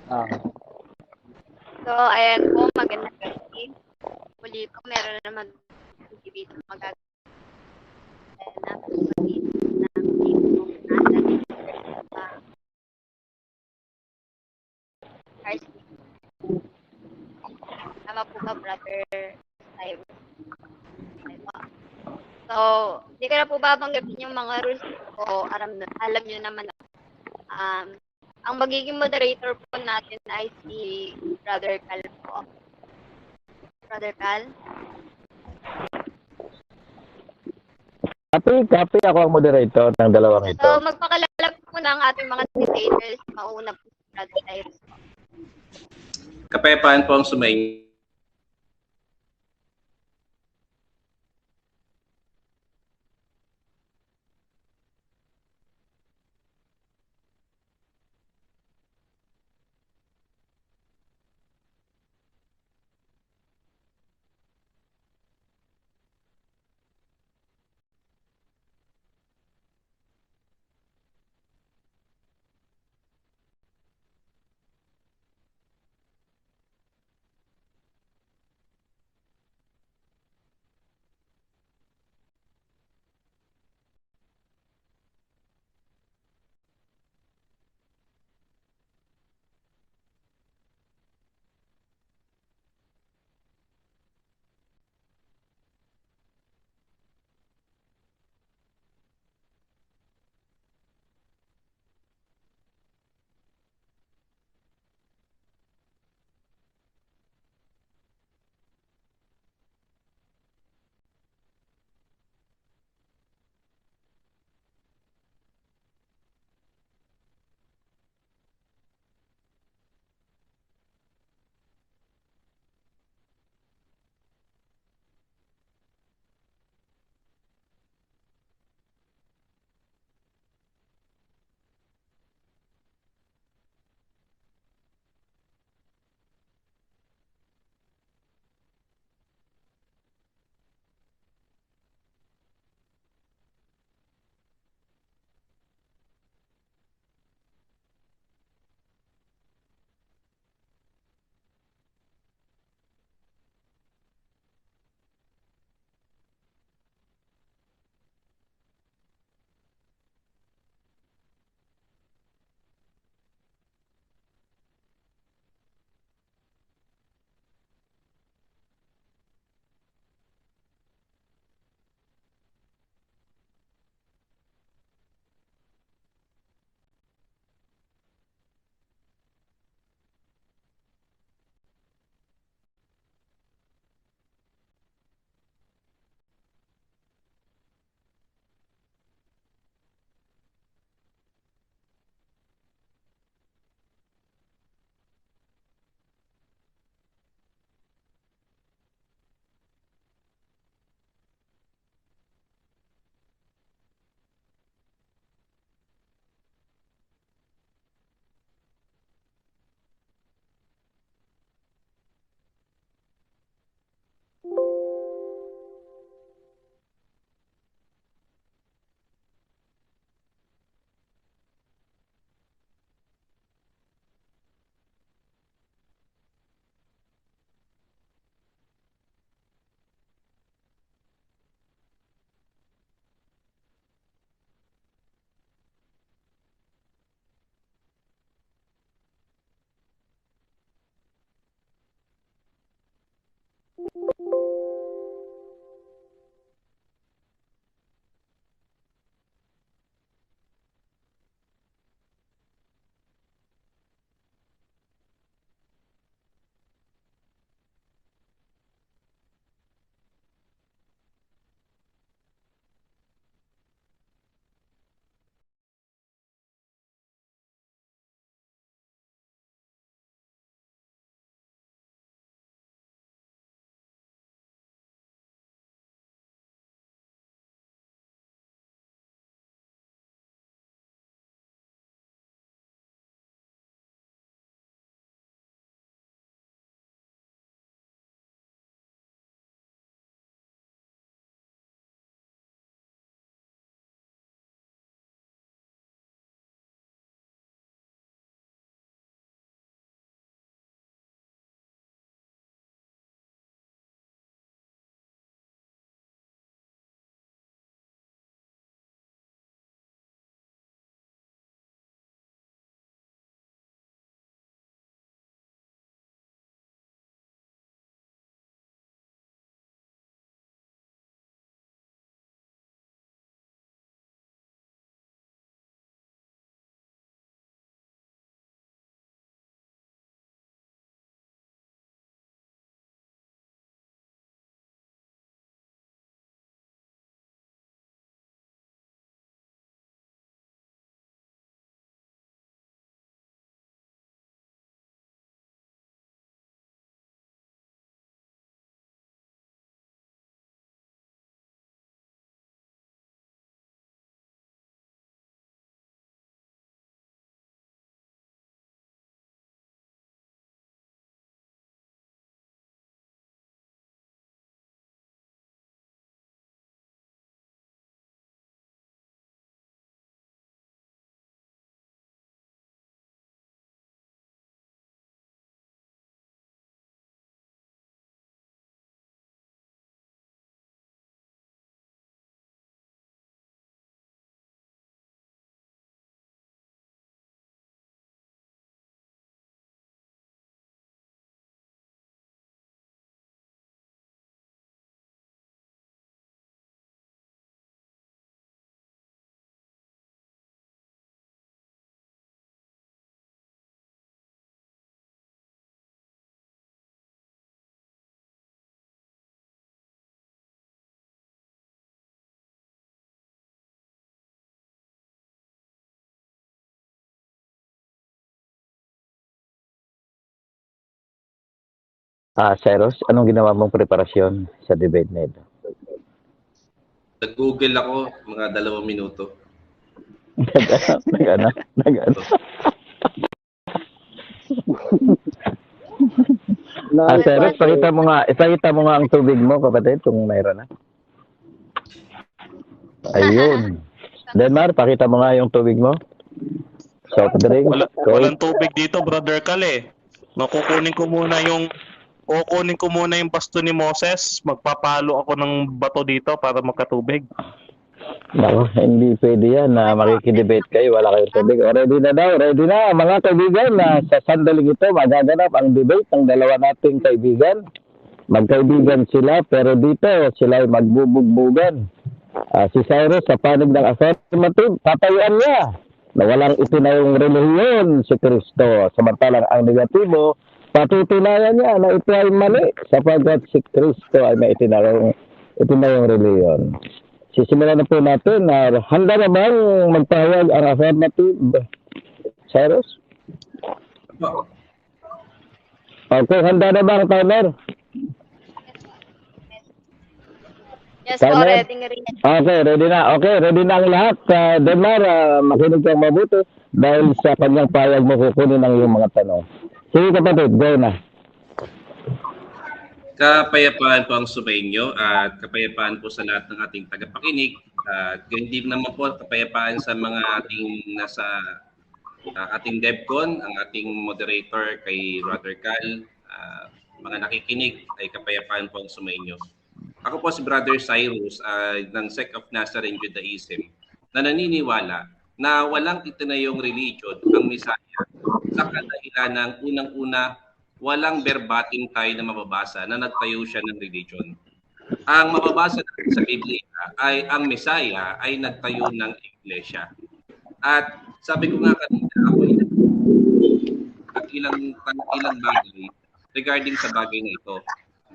Ah, So, ayan po, magandang gabi. Muli po, meron na naman dito magagawa na pagpapit ng tipong nasa cars. Tama po ba, brother? Tayo. So, hindi ko na po babanggitin yung mga rules ko. Alam nyo naman. Um, ang magiging moderator po natin ay si Brother Cal po. Brother Cal? copy ako ang moderator ng dalawang ito. So, magpakilala po muna ang ating mga debaters. Mauna po si Brother Cyrus. Kapayapaan po ang sumaing. Cyrus, anong ginawa mong preparasyon sa debate na ito? Nag-Google ako mga 2 minuto. Nag-ano? Cyrus, ipakita mo nga ang tubig mo, kapatid, kung mayroon na. Ayun. Denmar, pakita mo nga yung tubig mo. Soft drink. Walang tubig dito, Brother Kale. Kukunin ko muna yung basto ni Moses. Magpapalo ako ng bato dito para magkatubig. Nako, hindi pwede yan na makikidebate kayo, wala kayong tubig. O, ready na daw, ready na. Mga kaibigan, sa sandaling ito, magaganap ang debate ng dalawa nating kaibigan. Magkaibigan sila, pero dito sila ay magbubugbugan. Si Cyrus, sa panig ng affirmative, tatayuan niya na walang itinayong relihiyon si Kristo. Samantalang ang negatibo, patutunayan niya na ito ay mali sapagkat si Kristo ay may itinayong relihiyon. Sisimulan na po natin na handa na bang magpahayag ang affirmative, Cyrus? Okay, handa na ba ang timer? Yes po, Timer? ready nga rin. Okay, ready na. Okay, ready na ang lahat. Denmar, makinig kang mabuti dahil sa kanyang pahayag mo kukunin ang iyong mga tanong. Sige kapatid, go na. Kapayapaan po ang sumainyo at kapayapaan po sa lahat ng ating tagapakinig. Ganyan din naman po kapayapaan sa mga ating nasa ating DevCon, ang ating moderator kay Brother Cal. Mga nakikinig ay kapayapaan po ang sumainyo. Ako po si Brother Cyrus ng Sect of Nazarene Judaism na naniniwala na walang itinayong religion ang Messiah sa kadahilan ng unang-una walang verbatim tayo na mababasa na nagtayo siya ng religion. Ang mababasa natin sa Biblia ay ang Messiah ay nagtayo ng iglesia. At sabi ko nga kanina, ako at ilang bagay regarding sa bagay na ito.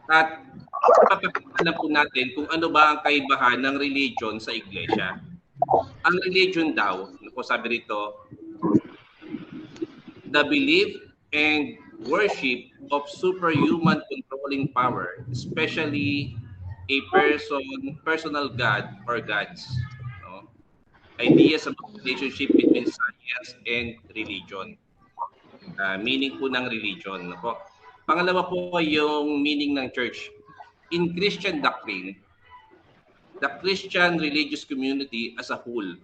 At papakita po natin kung ano ba ang kaibahan ng religion sa iglesia. Ang religion daw, sabi rito, the belief and worship of superhuman controlling power, especially a personal God or gods. No? Ideas about relationship between science and religion. Meaning po ng religion. No po? Pangalawa po yung meaning ng church. In Christian doctrine, the Christian religious community as a whole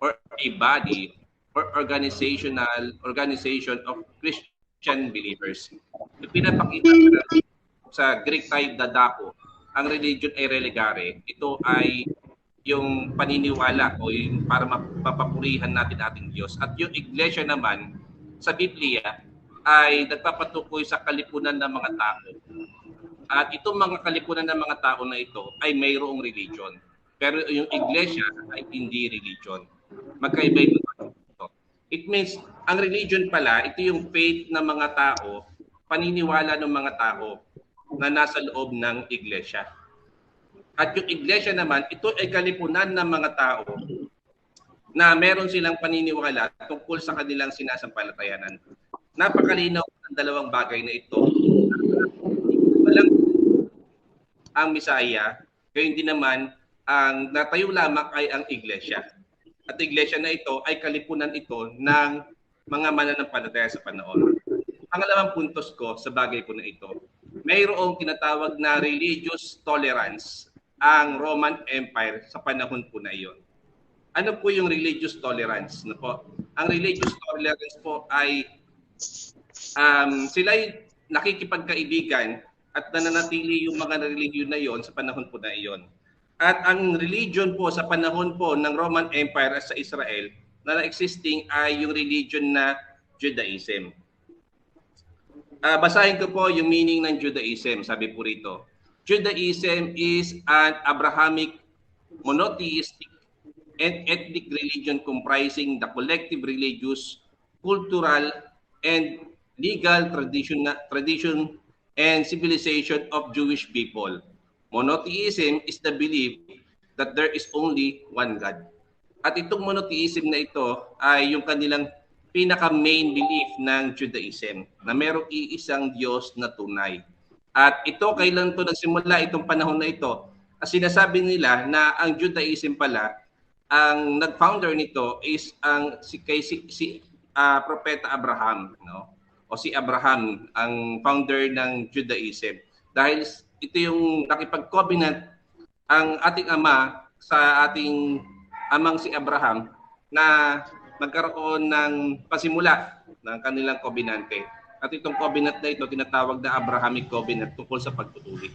or a body or organization of Christian believers. Yung pinapakita sa Greek type dadako, ang religion ay religare. Ito ay yung paniniwala o yung para mapapurihan natin ating Diyos. At yung iglesia naman sa Biblia ay nagpapatukoy sa kalipunan ng mga tao. At itong mga kalipunan ng mga tao na ito ay mayroong religion. Pero yung iglesia ay hindi religion. Magkaiba ito. It means, ang religion pala, ito yung faith ng mga tao, paniniwala ng mga tao na nasa loob ng iglesia. At yung iglesia naman, ito ay kalipunan ng mga tao na meron silang paniniwala tungkol sa kanilang sinasampalatayanan. Napakalinaw ang dalawang bagay na ito. Walang ang Messiah, kaya hindi naman ang natayo lamang ay ang iglesia. At iglesia na ito ay kalipunan ito ng mga mananampalataya sa panahon. Pangalawang puntos ko sa bagay ko na ito, mayroong tinatawag na religious tolerance ang Roman Empire sa panahon po na iyon. Ano po yung religious tolerance? Ano po? Ang religious tolerance po ay sila'y nakikipagkaibigan at nananatili yung mga religion na iyon sa panahon po na iyon. At ang religion po sa panahon po ng Roman Empire sa Israel na existing ay yung religion na Judaism. Basahin ko po yung meaning ng Judaism. Sabi po rito, Judaism is an Abrahamic monotheistic and ethnic religion comprising the collective religious, cultural, and legal tradition and civilization of Jewish people. Monotheism is the belief that there is only one God. At itong monotheism na ito ay yung kanilang pinaka-main belief ng Judaism na merong iisang Diyos na tunay. At ito, kailan to nagsimula itong panahon na ito? Sinasabi nila na ang Judaism pala, ang nag-founder nito is ang Propeta Abraham, no? O si Abraham, ang founder ng Judaism. Dahil ito yung nakipag-covenant ang ating ama sa ating amang si Abraham na magkaroon ng pasimula ng kanilang covenante. At itong covenant na ito tinatawag na Abrahamic Covenant tungkol sa pagtutuli.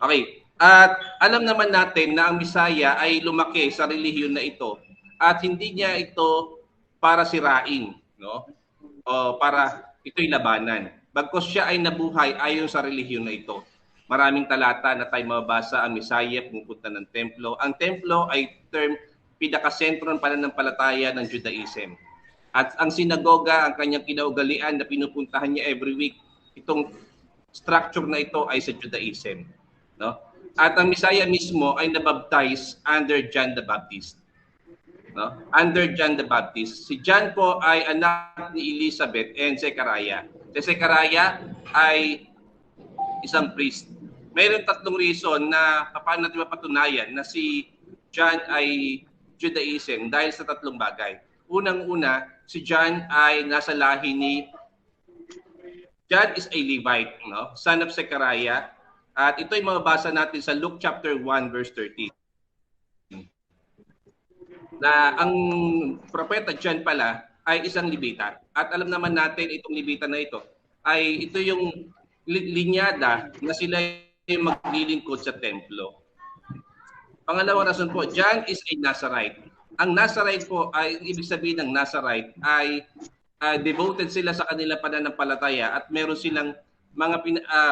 Okay. At alam naman natin na ang Misaya ay lumaki sa relihiyon na ito at hindi niya ito para sirain, no? O para ito'y labanan. Bagkus siya ay nabuhay ayon sa relihiyon na ito. Maraming talata na tayo mababasa ang Misaya pumupunta ng templo. Ang templo ay term pinakasentro ng pananampalataya ng Judaism. At ang sinagoga, ang kanyang kinaugalian na pinupuntahan niya every week, itong structure na ito ay sa Judaism, no? At ang Misaya mismo ay nabaptize under John the Baptist, no? Under John the Baptist. Si John po ay anak ni Elizabeth and Zechariah. Si Zechariah ay isang priest. Mayroon tatlong reason na paano natin mapatunayan na si John ay Judaism dahil sa tatlong bagay. Unang-una, si John ay nasa lahi ni John is a Levite, no? Son of Zechariah. At ito ay mababasa natin sa Luke chapter 1 verse 13. Na ang propeta John pala ay isang Levita. At alam naman natin itong Levita na ito ay ito yung linyada na sila yung maglilingkod sa templo. Pangalawang rason po, John is a Nazarite. Ang Nazarite po ay ibig sabihin ng Nazarite ay devoted sila sa kanilang pananampalataya at meron silang mga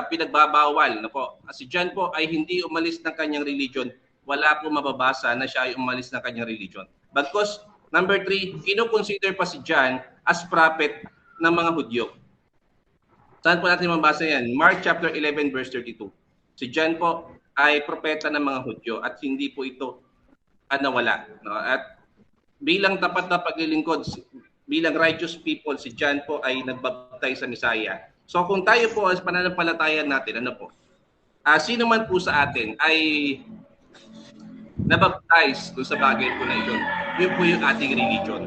pinagbabawal na po. Si John po ay hindi umalis ng kanyang religion. Wala po mababasa na siya ay umalis ng kanyang religion. Because number 3, kino-consider pa si John as prophet ng mga Hudyo. Saan po natin mabasa yan? Mark chapter 11 verse 32. Si John po ay propeta ng mga Hudyo at hindi po ito nawala, no? At bilang tapat na paglilingkod, bilang righteous people, si John po ay nagbaptize sa Misaya. So kung tayo po as pananampalataya natin, ano po? Sino man po sa atin ay nabaptize doon sa bagay po na yun. Yun po yung ating religion.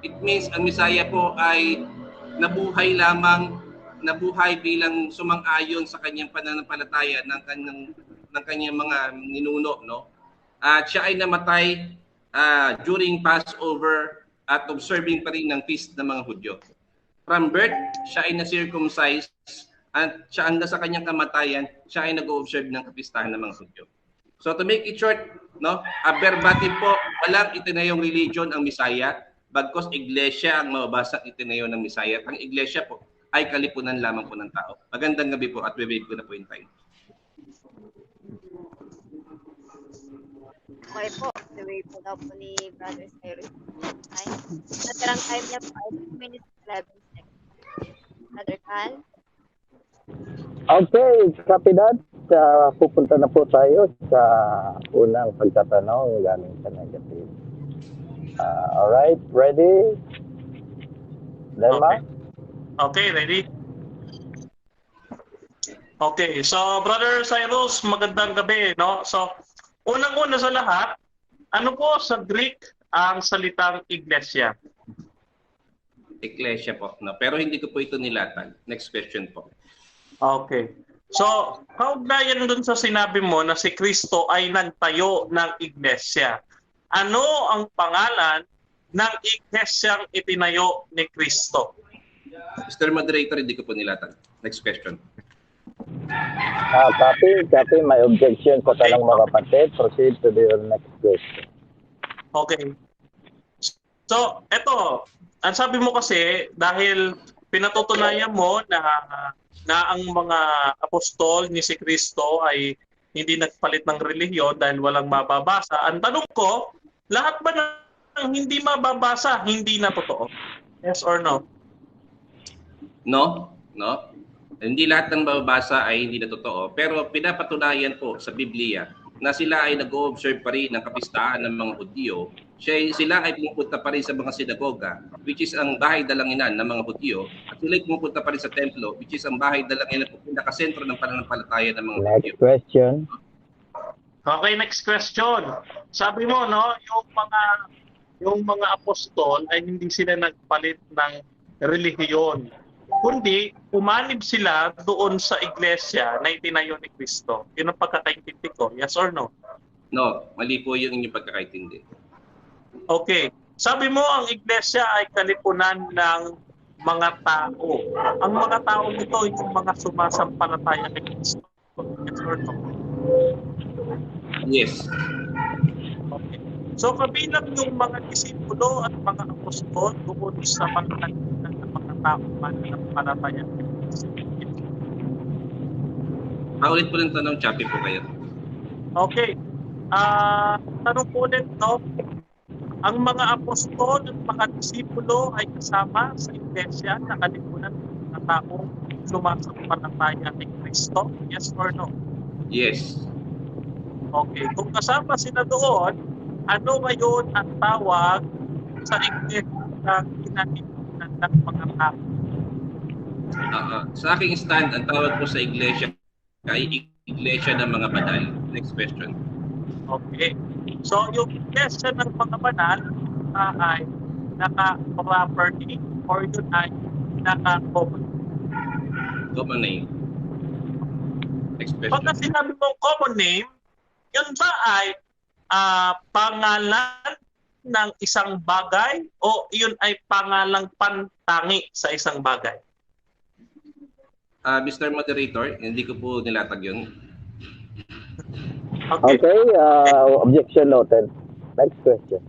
It means ang Misaya po ay nabuhay bilang sumang-ayon sa kanyang pananampalataya ng kanyang mga ninuno, no? At siya ay namatay during Passover at observing pa rin ng feast ng mga Hudyo. From birth, siya ay na-circumcised at siya hanggang sa kanyang kamatayan, siya ay nag-observe ng kapistahan ng mga Hudyo. So to make it short, no, verbatim po, walang itinayong religion ang Misaya, bagkos iglesia ang mababasa itinayo ng Misaya. At ang iglesia po ay kalipunan lamang po ng tao. Magandang gabi po at we-wait ko na po yung time. Okay po, the way po daw po ni Brother Cyrus. Ay, natirang time niya po ay 2 minutes 11 seconds. Brother Cal? Okay, copy that. Pupunta na po tayo sa unang pagtatanong galing sa negative. Alright, ready? Delma? Okay, ready? Okay, so Brother Cyrus, magandang gabi, no? So, unang-una sa lahat, ano po sa Greek ang salitang iglesia? Iglesia po, no? Pero hindi ko po ito nilatag. Next question po. Okay. So, kaugnayan dun sa sinabi mo na si Kristo ay nagtayo ng iglesia. Ano ang pangalan ng iglesyang itinayo ni Kristo? Mr. Moderator, hindi ko po nilatag. Next question. Copy. My objection sa tanong mga kapatid. Proceed to your next question. Okay. So, eto. Ang sabi mo kasi, dahil pinatutunayan mo na ang mga apostol ni si Kristo ay hindi nagpalit ng relihiyon dahil walang mababasa. Ang tanong ko, lahat ba ng hindi mababasa, hindi na totoo? Yes or no? No. Hindi lahat ng mababasa ay hindi na totoo. Pero pinapatunayan po sa Biblia na sila ay nag-o-observe pa rin ng kapistahan ng mga Hudyo Sila ay pumupunta pa rin sa mga sinagoga, which is ang bahay dalanginan ng mga Hudyo, at sila ay pumupunta pa rin sa templo, which is ang bahay dalanginan ng pinakasentro ng pananampalataya ng mga Hudyo. Next question. Okay, next question. Sabi mo, no, yung mga apostol ay hindi sila nagpalit ng relihiyon, kundi umanib sila doon sa iglesia na itinayo ni Kristo. Yun ang pagkakaintindi ko. Yes or no? No, mali po yung inyong pagkakaintindi. Okay. Sabi mo, ang iglesia ay kalipunan ng mga tao. Ang mga tao nito, yung mga sumasampalataya kay Kristo. Yes or no? Yes. Okay. So, kabilang yung mga disipulo at mga apostol doon sa mga tao mananampalataya kay Kristo. Paulit po ng tanong, Chappy po kayo. Okay. Tanong po ulit, no? Ang mga apostol at mga disipulo ay kasama sa iglesia na kalipunan ng mga taong sumasampalataya kay Kristo? Yes or no? Yes. Okay. Kung kasama sila doon, ano ngayon ang tawag sa iglesia na kinalipunan ng mga tao? Sa aking stand, ang tawag po sa iglesia ay iglesia ng mga banal. Next question. Okay. So, yung iglesia ng mga banal ay naka-proper name or yun ay naka-common. Common name. Next question. Pagka sinabi mong common name, yun ba ay pangalan ng isang bagay o yun ay pangalang pantangi sa isang bagay? Mr. Moderator, hindi ko po nilatag yun. Okay. Okay, objection noted. Next question.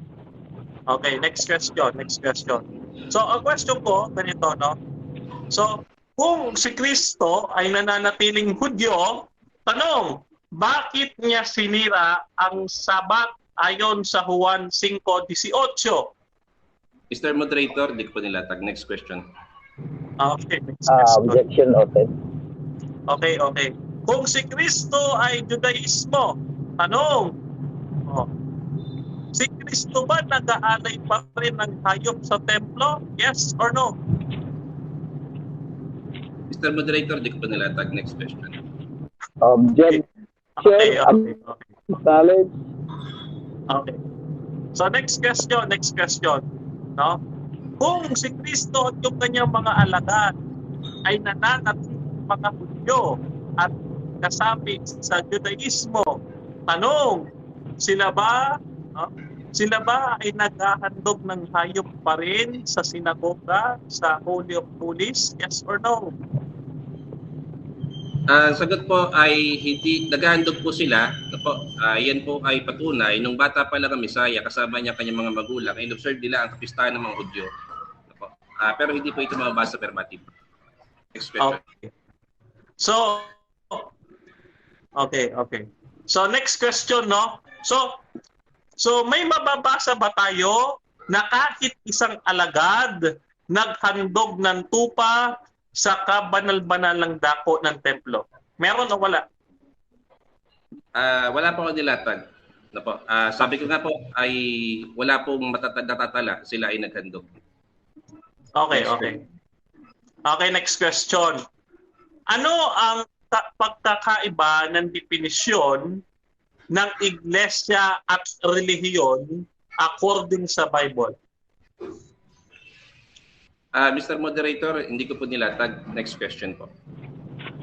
Okay, next question. So, ang question ko, ganito, no? So, kung si Kristo ay nananatiling Hudyo, tanong, bakit niya sinira ang Sabat ayon sa Juan 5:18? Mr. Moderator, hindi ko po nilatag. Next question. Okay, next question. Objection noted. Okay. Kung si Kristo ay Judaismo, tanong, si Kristo ba nag-aalay pa rin ng hayop sa templo? Yes or no? Mr. Moderator, hindi ko po nilatag. Next question. Objection. Okay. Acknowledge. Okay. So next question. No? Kung si Kristo at yung kanyang mga alagad ay nananatiling mga Hudyo at kasapi sa Judaismo, tanong, sila ba ay naghahandog ng hayop pa rin sa sinagoga, sa Holy of Holies? Yes or no? Sagot po ay hindi, naghahandog po sila. Yan po ay patunay. Nung bata pa lang ang Misaya, kasama niya kanyang mga magulang, in-observe nila ang kapistahan ng mga Hudyo. Pero hindi po ito mababasa permative. Next question. Okay. So, okay. So, next question, no? So may mababasa ba tayo na kahit isang alagad naghandog ng tupa sa kabanal-banalang dako ng templo? Meron o wala? Wala po ako nilatag. Sabi ko nga po ay wala pong natatala. Sila ay naghandog. Okay. Okay, next question. Ano ang pagkakaiba ng definisyon ng iglesia at relihiyon according sa Bible? Mr. Moderator, hindi ko po nilatag. Next question po.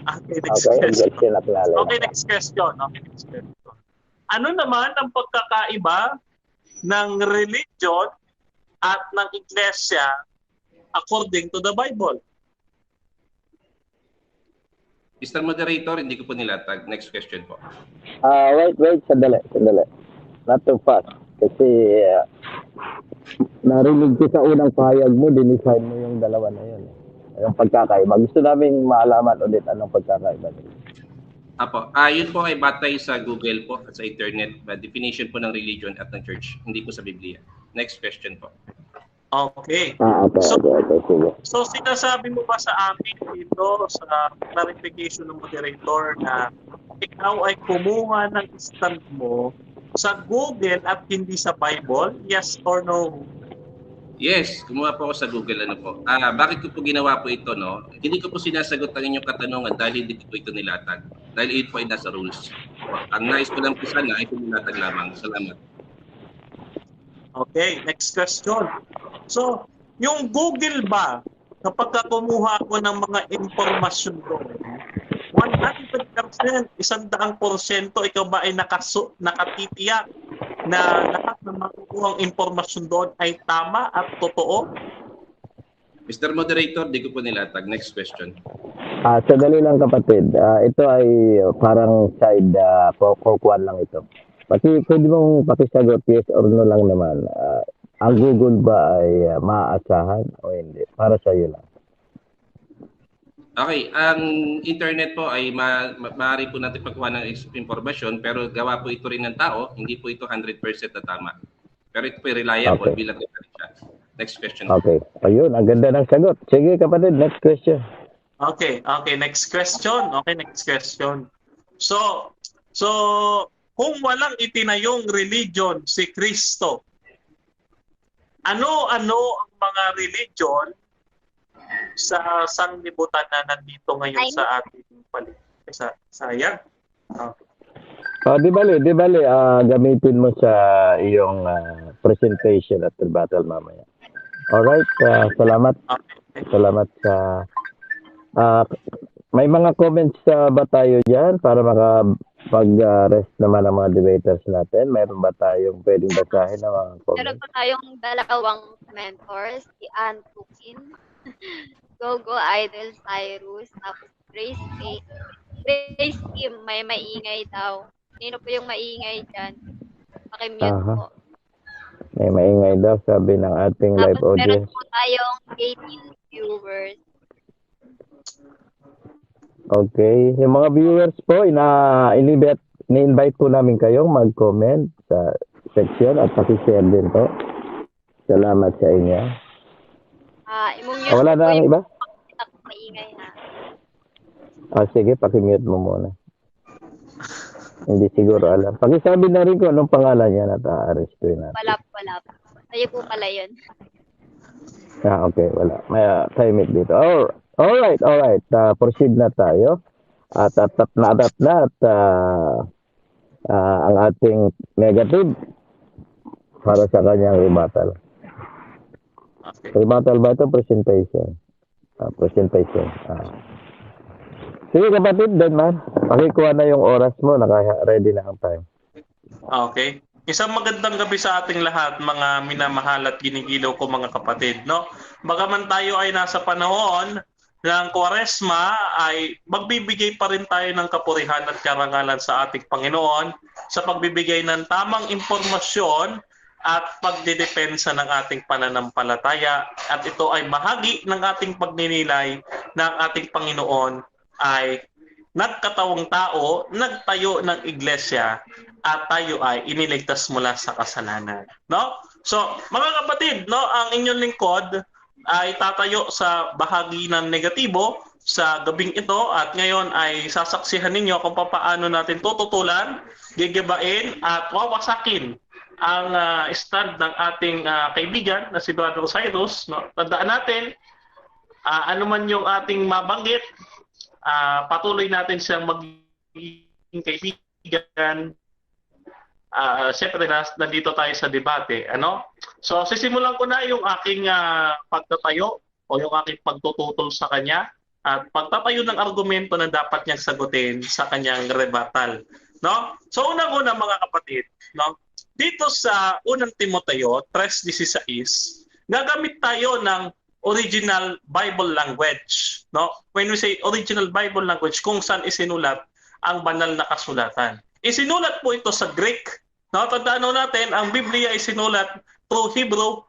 Okay, next question. Okay, next question. Ano naman ang pagkakaiba ng religion at ng iglesia according to the Bible? Mr. Moderator, hindi ko po nilatag. Next question po. Wait, sandali. Not too fast. Kasi narinig ko sa unang pahayag mo, dinisign mo yung dalawa na yun. Yung pagkakaiba. Gusto namin maalaman ulit anong pagkakaiba. Yun po ay batay sa Google po at sa internet. Definition po ng religion at ng church. Hindi po sa Biblia. Next question po. Okay. Okay. So sinasabi mo ba sa amin dito sa clarification ng moderator na ikaw ay kumuha ng stand mo sa Google at hindi sa Bible? Yes or no? Yes, gumawa po ako sa Google. Ano po? Bakit ko po ginawa po ito? No? Hindi ko po sinasagot ang inyong katanungan dahil hindi ko po ito nilatag. Dahil ito po ay nasa rules. Ang nais ko lang po sana ay nilatag lamang. Salamat. Okay, next question. So, yung Google ba, kapag kumuha ako ng mga impormasyon doon, 100%, 100%, ikaw ba ay nakatitiyak na lahat ng makukuhang impormasyon doon ay tama at totoo? Mr. Moderator, di ko po nilatag. Next question. Sandali lang kapatid. Ito ay parang side kukuhan lang ito. Pwede mong pakisagot yes or no lang naman. Ang Google ba ay maaasahan o hindi? Para sa iyo lang. Okay, ang internet po ay maaari po natin pagkuha ng informasyon pero gawa po ito rin ng tao, hindi po ito 100% na tama. Pero ito po reliable bilang siya. Next question. Okay. Ayun, ang ganda ng sagot. Sige kapatid, next question. Okay, next question. So kung walang itinayong religion si Kristo, ano-ano ang mga religion sa sanglibutan na nandito ngayon sa ating paligid? Sayang. Di bali, gamitin mo sa iyong presentation at rebuttal mamaya. Alright, salamat. Salamat sa... may mga comments ba tayo dyan para makapag-rest naman ang mga debaters natin? Mayroon ba tayong pwedeng basahin ng mga comments? Meron pa tayong dalawang mentors, si Ann Tukin, Gogo Idol Cyrus, tapos Grace Kim, may maingay daw. Sino po yung maingay dyan? Pakimute po. May maingay daw, sabi ng ating live Tapos audience. meron po tayong 18 viewers. Okay. Yung mga viewers po, ini-invite po namin kayong mag-comment sa section at pakishare din po. Salamat sa inyo. Wala na ang iba? Maingay ha. Sige, pakimute mo muna. Hindi siguro alam. Pakisabi na rin ko anong pangalan niya na ta-arrestuin natin. Wala po. Tayo po pala yun. Okay, wala. May time dito. Alright. Proceed na tayo. At ang ating negative para sa kanyang rebuttal. Okay. Rebuttal ba ito? Presentation. Presentation. Sige kapatid, man. Pakikuha na yung oras mo. Naka-ready na ang time. Okay. Isang magandang gabi sa ating lahat, mga minamahal at ginigilaw ko mga kapatid. No? Bagaman tayo ay nasa panahon ng Kwaresma, ay magbibigay pa rin tayo ng kapurihan at karangalan sa ating Panginoon sa pagbibigay ng tamang impormasyon at pagdedepensa ng ating pananampalataya. At ito ay bahagi ng ating pagninilay na ang ating Panginoon ay nagkatawang tao, nagtayo ng iglesia, at tayo ay iniligtas mula sa kasalanan. No? So, mga kapatid, no, ang inyong lingkod ay tatayo sa bahagi ng negatibo sa gabing ito at ngayon ay sasaksihan ninyo kung paano natin tututulan, gigibain at wawasakin ang stand ng ating kaibigan na si Brother Cyrus. No? Tandaan natin, ano man yung ating mabanggit, patuloy natin siyang maging kaibigan. Siyempre nandito tayo sa debate. So sisimulan ko na yung aking pagtatayo o yung aking pagtututol sa kanya at pagtatayo ng argumento na dapat niyang sagutin sa kanyang rebuttal. No? So unang-una mga kapatid, no? Dito sa unang Timoteo 3:16, gagamit tayo ng original Bible language. No? When we say original Bible language, kung saan isinulat ang banal na kasulatan. Isinulat po ito sa Greek. No, tandaan natin, ang Biblia ay sinulat through Hebrew,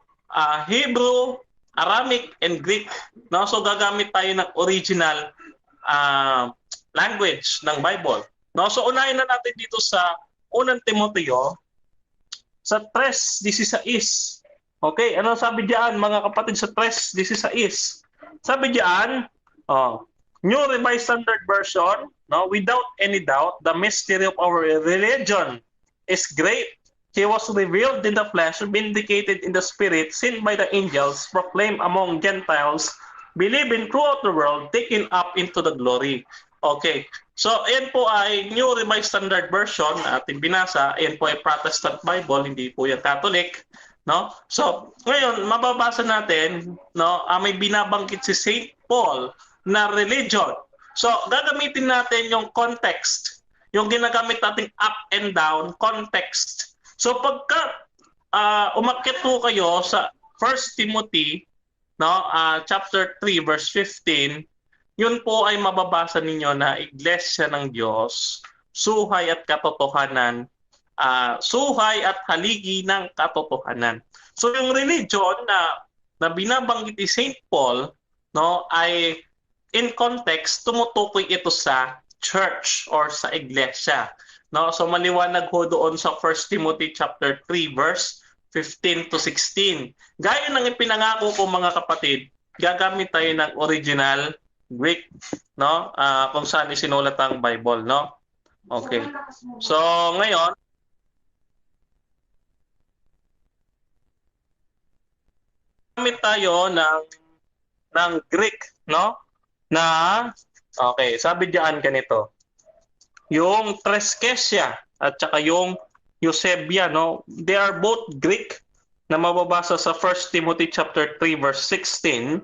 Aramaic, and Greek. No, so gagamit tayo ng original language ng Bible. No, so unahin na natin dito sa unang Timoteo sa 3:16. Okay, ano sabi diyan mga kapatid sa 3:16? Sabi diyan, New Revised Standard Version, no, without any doubt, the mystery of our religion is great. He was revealed in the flesh, vindicated in the spirit, seen by the angels, proclaimed among Gentiles, believed in throughout the world, taken up into the glory. Okay. So, ayan po ay New Revised Standard Version na ating binasa. Ayan po ay Protestant Bible, hindi po yan Catholic. No? So, ngayon, mababasa natin, no, may binabanggit si St. Paul na religion. So, gagamitin natin yung context. Yung ginagamit nating up and down, context. So, pagka umakyat po kayo sa 1 Timothy, no, chapter 3, verse 15, yun po ay mababasa ninyo na Iglesia ng Diyos, suhay at katotohanan, suhay at haligi ng katotohanan. So yung religion na binabanggit ni St. Paul, no, ay in context tumutukoy ito sa church or sa iglesia. No, so maliwanag ho doon sa 1 Timothy chapter 3 verse 15 to 16. Gaya ng ipinangako ko mga kapatid, gagamit tayo ng original Greek, no? Kung saan isinulat ang Bible, no? Okay. So ngayon, gamit tayo ng Greek, no? Na okay, sabi diyan ganito. Yung Treskesia at saka yung Eusebia, no? They are both Greek na mababasa sa 1 Timothy chapter 3 verse 16.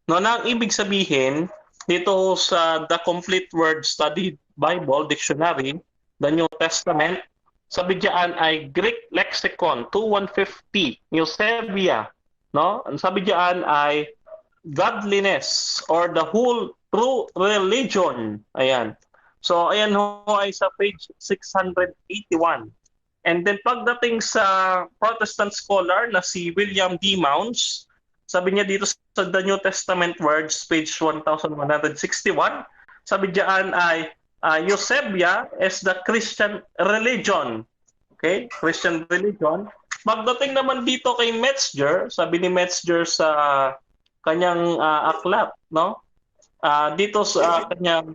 No, na ang ibig sabihin dito sa The Complete Word Study Bible Dictionary, the New Testament, sabi diyan ay Greek Lexicon 2150, Eusebia, no? Ang sabi diyan ay godliness or the whole true religion. Ayan. So, ayan ho ay sa page 681. And then pagdating sa Protestant scholar na si William D. Mounce, sabi niya dito sa The New Testament Words, page 1161, sabi diyan ay Eusebia is the Christian religion. Okay? Christian religion. Pagdating naman dito kay Metzger, sabi ni Metzger sa kanyang aklat, no? Dito sa kanyang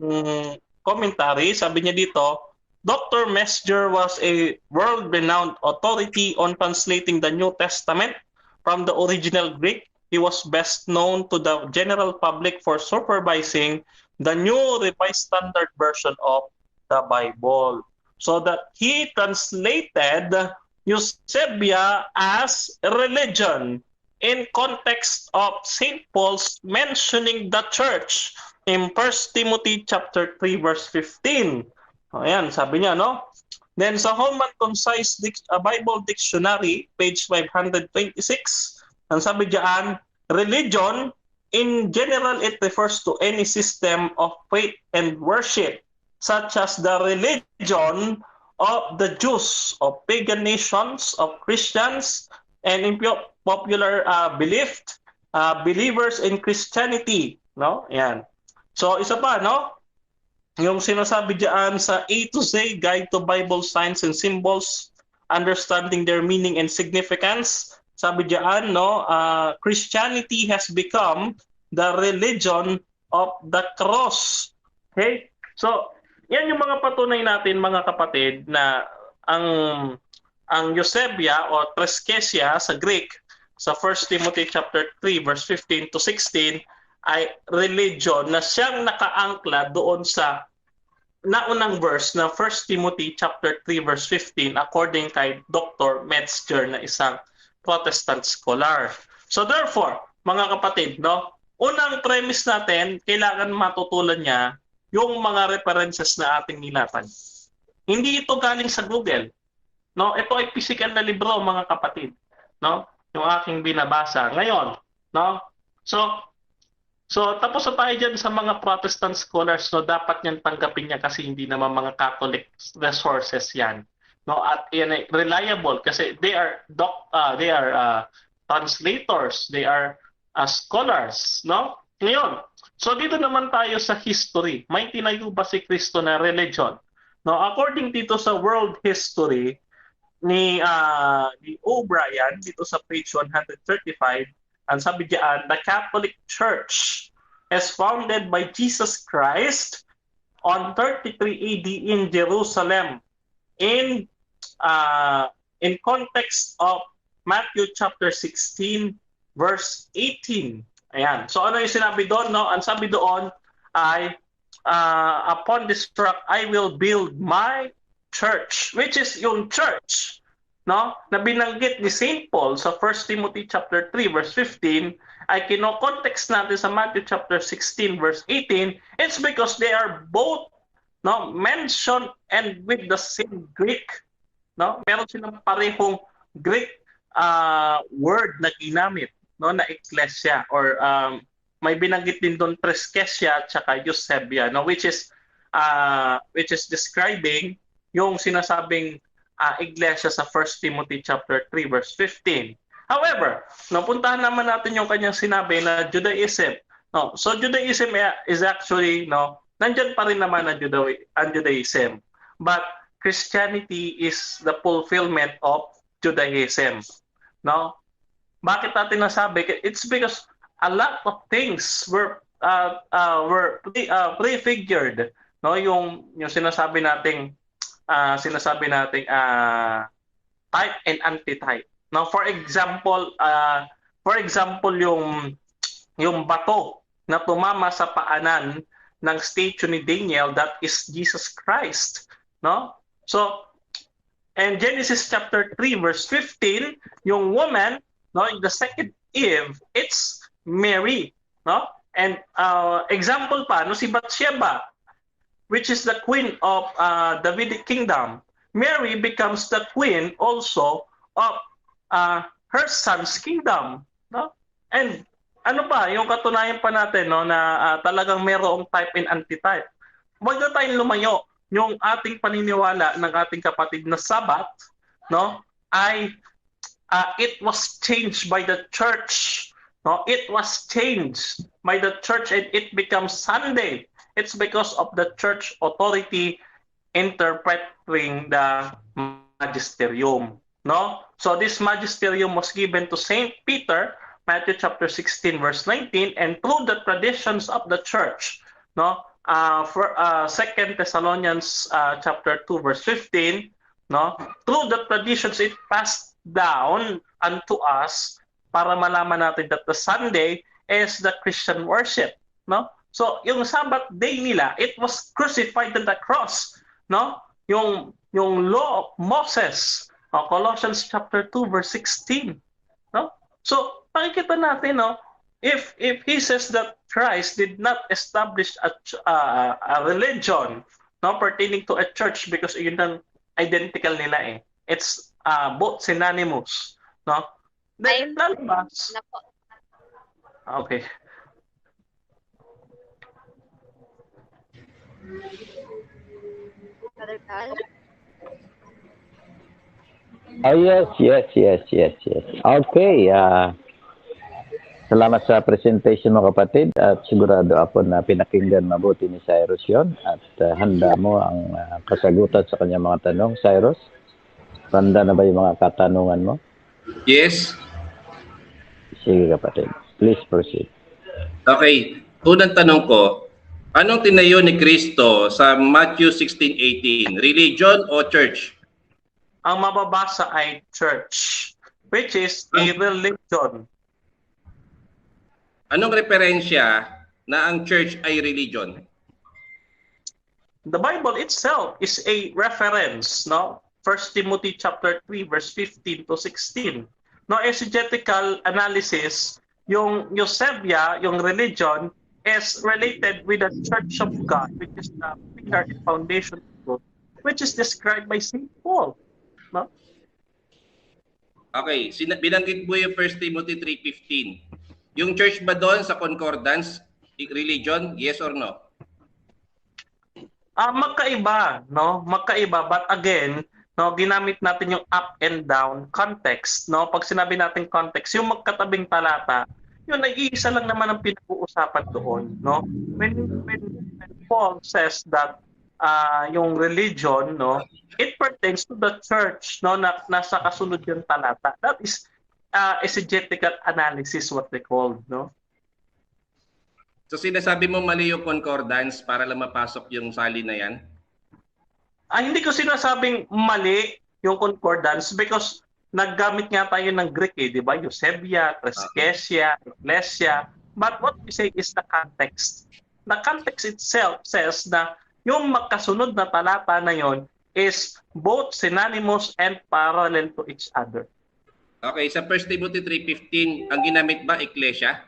commentary, sabi niya dito, Dr. Metzger was a world-renowned authority on translating the New Testament from the original Greek. He was best known to the general public for supervising the New Revised Standard Version of the Bible. So that he translated Eusebia as religion in context of St. Paul's mentioning the church in 1 Timothy chapter 3 verse 15. Ayan, sabi niya, no? Then sa Holman Concise Bible Dictionary, page 526, ang sabi diyan, religion, in general, it refers to any system of faith and worship, such as the religion of the Jews, of pagan nations, of Christians, and in popular belief, believers in Christianity. No? Ayan. So, isa pa, no? Yung sinasabi diyan sa A to Z, Guide to Bible Signs and Symbols, Understanding Their Meaning and Significance, sabi diyan, no, Christianity has become the religion of the cross. Okay? So, yan yung mga patunay natin, mga kapatid, na ang Eusebia o Treskesia sa Greek, sa 1 Timothy chapter 3 verse 15 to 16, ay religion na siyang nakaangkla doon sa naunang verse na 1 Timothy chapter 3 verse 15 according kay Dr. Metzger na isang Protestant scholar. So therefore, mga kapatid, no, unang premise natin, kailangan matutulan niya yung mga references na ating nilatan. Hindi ito galing sa Google. No, ito ay physical na libro, mga kapatid, no? Yung aking binabasa ngayon, no? So tapos na tayo dyan sa mga Protestant scholars, no, dapat niyan tanggapin niya kasi hindi naman mga Catholic resources yan. No, at yan ay reliable kasi they are translators, they are scholars, no? Ngayon, so dito naman tayo sa history. May tinayo ba si Kristo na religion? No, according dito sa world history ni O'Brien dito sa page 135, ang sabi diyan, the Catholic Church is founded by Jesus Christ on 33 AD in Jerusalem. In in context of Matthew chapter 16 verse 18. Ayan. So ano yung sinabi doon, no? Ang sabi doon ay upon this rock I will build my church, which is yung church, no? Na binanggit ni St. Paul sa 1 Timothy chapter 3 verse 15 ay kino-context natin sa Matthew chapter 16 verse 18. It's because they are both mentioned and with the same Greek, no? Meron silang parehong Greek word na ginamit, no, na ecclesia, or may binanggit din doon preskesia at saka eusebia, no, which is describing yung sinasabing iglesia sa 1 Timothy chapter 3 verse 15. However, napuntahan naman natin yung kanyang sinabi na Judaism. No, so Judaism is actually, no, nandiyan pa rin naman ang Judaism. But Christianity is the fulfillment of Judaism. No? Bakit natin nasabi? It's because a lot of things were prefigured, no? Yung sinasabi nating type and antitype. Now, for example, yung bato na tumama sa paanan ng statue ni Daniel, that is Jesus Christ, no? So, and Genesis chapter 3 verse 15, yung woman, no, in the second Eve, it's Mary, no? And example pa, no, si Bathsheba, which is the queen of Davidic kingdom. Mary becomes the queen also of her son's kingdom, no? And ano pa, yung katunayan pa natin, no, na talagang mayroong type and antitype. Huwag na tayong lumayo. Yung ating paniniwala ng ating kapatid na Sabat, no, ay it was changed by the church, no? It was changed by the church and it becomes Sunday. It's because of the church authority interpreting the magisterium, no? So this magisterium was given to Saint Peter, Matthew chapter 16 verse 19, and through the traditions of the church, no? For 2 Thessalonians chapter 2 verse 15, no, through the traditions it passed down unto us para malaman natin that the Sunday is the Christian worship, no? So yung Sabbath day nila, it was crucified on the cross, no? Yung law of Moses, Colossians chapter 2 verse 16, no? So makikita natin, no, if he says that Christ did not establish a religion, no, pertaining to a church, because yun ang identical nila eh. It's both synonymous, no? Then lalabas. Okay. Brother Cal? Yes. Okay, salamat sa presentation mo, kapatid, at sigurado ako na pinakinggan mabuti ni Cyrus yon at handa mo ang kasagutan sa kanyang mga tanong. Cyrus, handa na ba yung mga katanungan mo? Yes. Sige, kapatid. Please proceed. Okay. Unang tanong ko, anong tinayo ni Kristo sa Matthew 16:18? Religion o church? Ang mababasa ay church, which is a religion. Anong referensya na ang church ay religion? The Bible itself is a reference, no? 1 Timothy chapter 3 verse 15 to 16. No, exegetical analysis, yung eusebia, yung religion, is related with the church of God, which is the pillar and foundation of God, which is described by St. Paul. No? Okay, binanggit mo yung 1 Timothy 3:15. Yung church ba doon sa concordance, religion, yes or no? Magkaiba, no? Magkaiba, but again, no, ginamit natin yung up and down context, no? Pag sinabi natin context, yung magkatabing talata, yun ay isa lang naman ang pinag-uusapan doon, no? When Paul says that yung religion, no, it pertains to the church, no, na nasa kasunod yung talata. That is exegetical analysis, what they call, no? So sinasabi mo mali yung concordance para lang mapasok yung salin na yan? Hindi ko sinasabing mali, yung concordance because naggamit nga tayo ng Greek eh, di ba? Eusebia, Treskesia, Ecclesia. But what we say is the context. The context itself says na yung magkasunod na talata na yon is both synonymous and parallel to each other. Okay, sa 1 Timothy 3:15, ang ginamit ba Ecclesia?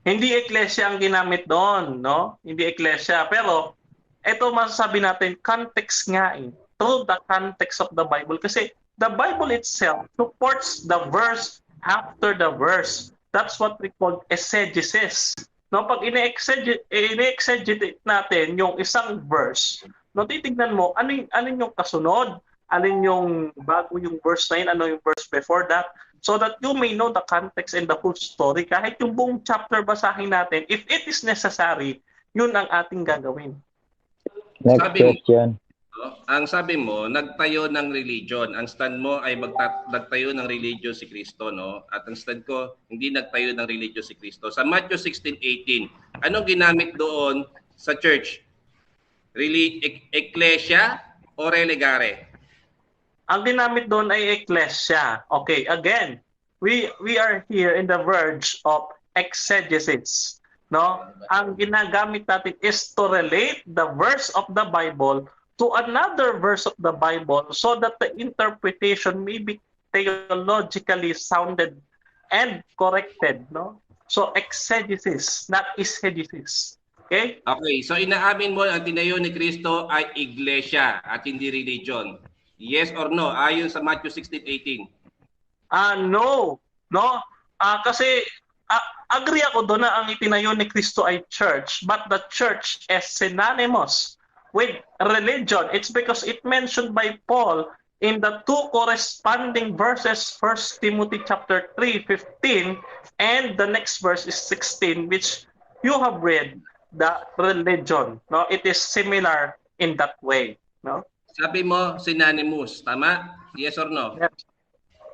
Hindi Ecclesia ang ginamit doon, no? Hindi Ecclesia. Pero, ito masasabi natin, context nga eh. Through the context of the Bible. Kasi the Bible itself supports the verse after the verse. That's what we call exegesis. No, pag ine-exegete natin yung isang verse, no, titignan mo, ano yung kasunod? Alin yung bago yung verse na yun, ano yung verse before that, so that you may know the context and the full story. Kahit yung buong chapter basahin natin, if it is necessary, yun ang ating gagawin. Next question. Ang sabi mo, nagtayo ng religion. Ang stand mo ay nagtayo ng religion si Kristo, no? At ang stand ko, hindi nagtayo ng religion si Kristo. Sa Matthew 16:18, anong ginamit doon sa church? Ecclesia o religare? Ang ginamit doon ay Ecclesia. Okay, again, we are here in the verge of exegesis. No? Ang ginagamit natin is to relate the verse of the Bible to another verse of the Bible so that the interpretation may be theologically sounded and corrected. No? So exegesis, not exegesis. Okay? Okay, so inaamin mo ang tinayo ni Kristo ay iglesia at hindi religion. Yes or no? Ayon sa Matthew 16:18. No. No? Kasi agree ako doon na ang itinayo ni Kristo ay church, but the church is synonymous with religion. It's because it mentioned by Paul in the two corresponding verses, 1 Timothy chapter 3:15, and the next verse is 16, which you have read, the religion. No? It is similar in that way. No? Sabi mo, synonymous. Tama? Yes or no?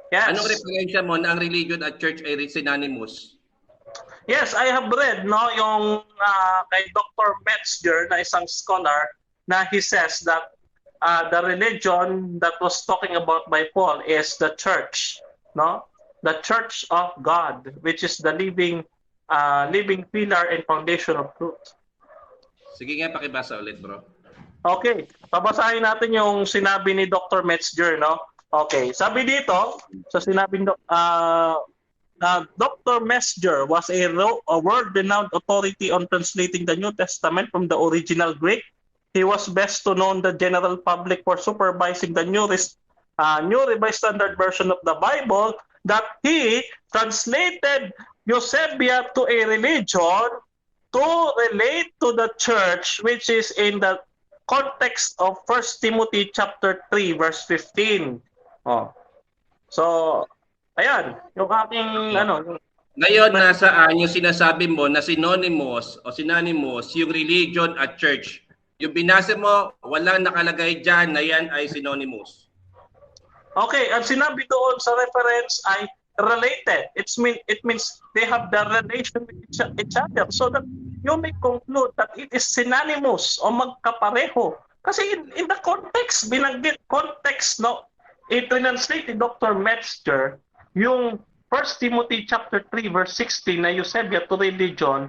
Yes. Anong referensya mo na ang religion at church ay synonymous? Yes, I have read no yung kay Dr. Metzger na isang scholar na he says that the religion that was talking about by Paul is the church, no? The church of God, which is the living pillar and foundation of truth. Sige nga, pakibasa ulit, bro. Okay, babasahin natin yung sinabi ni Dr. Metzger, no? Okay, sabi dito, sa sinabi Dr. Metzger was a world-renowned authority on translating the New Testament from the original Greek. He was best to know the general public for supervising the New Revised Standard Version of the Bible that he translated Eusebia to a religion to relate to the church, which is in the context of 1 Timothy chapter 3 verse 15. Oh. So, ayan, yung aking Ngayon, nasaan yung sinasabi mo na synonymous yung religion at church? Yung binasa mo, walang nakalagay dyan na yan ay synonymous. Okay, ang sinabi doon sa reference ay related. It means they have the relation with each other so that you may conclude that it is synonymous o magkapareho. Kasi in the context, binanggit context, no? I-translate ni Dr. Metzger yung 1 Timothy chapter 3 verse 16 na Eusebia to religion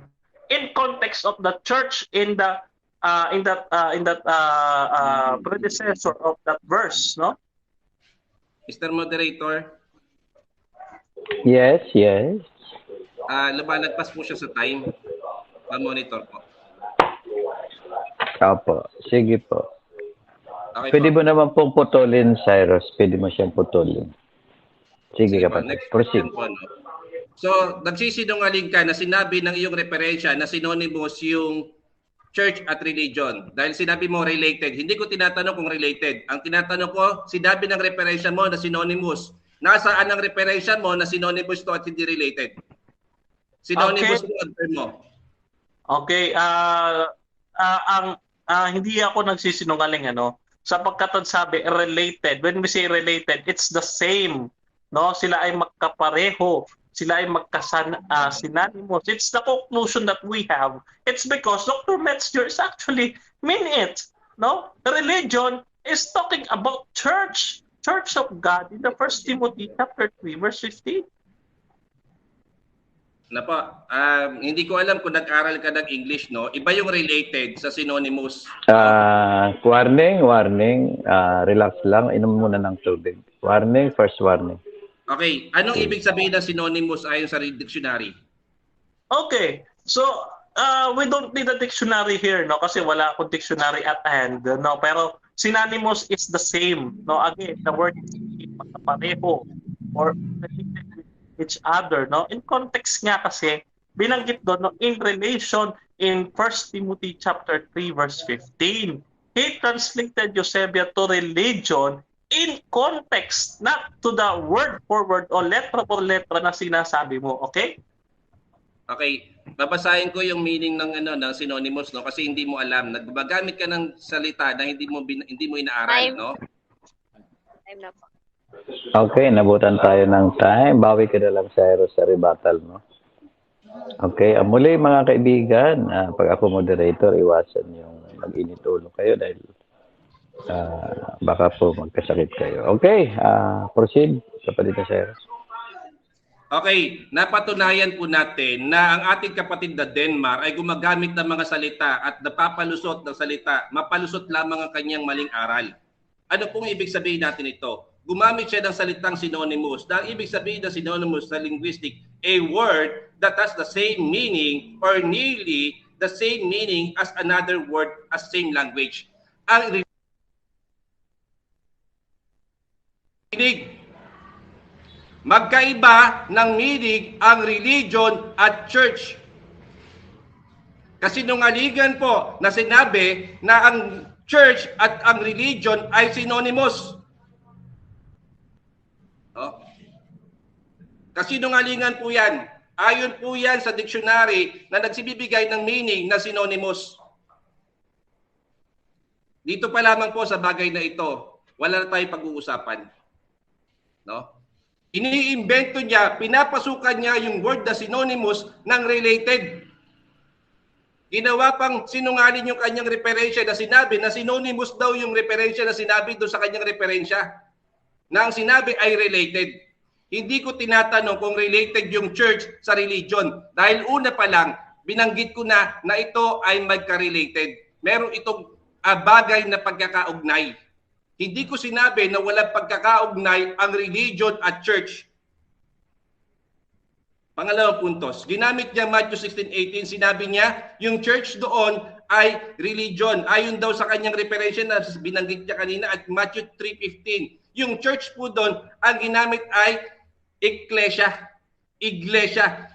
in context of the church in that predecessor of that verse, no? Mr. Moderator? Yes. Lumalagpas po siya sa time. Pa-monitor po. Opo. Sige po. Okay, Pwede po. mo naman pong putulin, Cyrus. Pwede mo siyang putulin. Sige Po, kapatid. next Proceed. question po, no? So, nagsisinungaling ka na sinabi ng iyong referensya na synonymous yung church at religion. Dahil sinabi mo related. Hindi ko tinatanong kung related. Ang tinatanong ko, sinabi ng referensya mo na synonymous. Nasaan ang referensya mo na synonymous to at hindi related? Synonymous Okay. mo at term mo. Okay, hindi ako nagsisinungaling sapagkat sabi related. When we say related, it's the same, no? Sila ay magkapareho, sila ay synonymous. It's the conclusion that we have. It's because Dr. Metzger is actually mean it, no? Religion is talking about church of God in the 1 Timothy chapter 3 verse 15. Na po, hindi ko alam kung nag-aral ka ng English, no? Iba yung related sa synonymous. Warning. Relax lang. Inom muna ng tubig. Warning, first warning. Okay, anong ibig sabihin ng synonymous ayon sa dictionary? Okay. So, we don't need a dictionary here, no? Kasi wala akong dictionary at hand, no? Pero synonymous is the same, no? Again, the word is pareho or related with each other, no? In context nga kasi, binanggit doon, no? In relation in 1 Timothy chapter 3 verse 15. He translated Eusebia to religion in context, not to the word for word o letra por letra na sinasabi mo, okay? Okay, babasahin ko yung meaning ng ng synonymous, no, kasi hindi mo alam. Nagbagamit ka ng salita na hindi mo inaaral, no? Time na po. Okay, nabutan tayo ng time. Bawi ka na lang sa rebuttal, no? Okay, muli mga kaibigan, pag ako moderator, iwasan yung mag-init ulo kayo dahil baka po magkasakit kayo. Okay, proceed, kapatid na Cyrus. Okay, napatunayan po natin na ang ating kapatid na Denmark ay gumagamit ng mga salita at napapalusot ng salita, mapalusot lamang ang kanyang maling aral. Ano pong ibig sabihin natin ito? Gumamit siya ng salitang synonymous. Ang ibig sabihin ng synonymous sa linguistic, a word that has the same meaning or nearly the same meaning as another word as same language. Ang magkaiba ng meaning ang religion at church. Kasinungalingan po na sinabi na ang church at ang religion ay synonymous. Kasinungalingan po yan. Ayon po yan sa dictionary na nagsibibigay ng meaning na synonymous. Dito pa lamang po sa bagay na ito, wala na tayong pag-uusapan. No? Iniimbento niya, pinapasukan niya yung word na synonymous ng related. Ginawa pang sinungaling yung kanyang referensya na sinabi na synonymous daw yung referensya na sinabi doon sa kanyang referensya. Na ang sinabi ay related. Hindi ko tinatanong kung related yung church sa religion. Dahil una pa lang, binanggit ko na ito ay magka-related. Meron itong bagay na pagkakaugnay. Hindi ko sinabi na walang pagkakaugnay ang religion at church. Pangalawang puntos, ginamit niya Matthew 16:18, sinabi niya, yung church doon ay religion. Ayon daw sa kanyang referensya na binanggit niya kanina at Matthew 3:15. Yung church po doon, ang ginamit ay iglesia.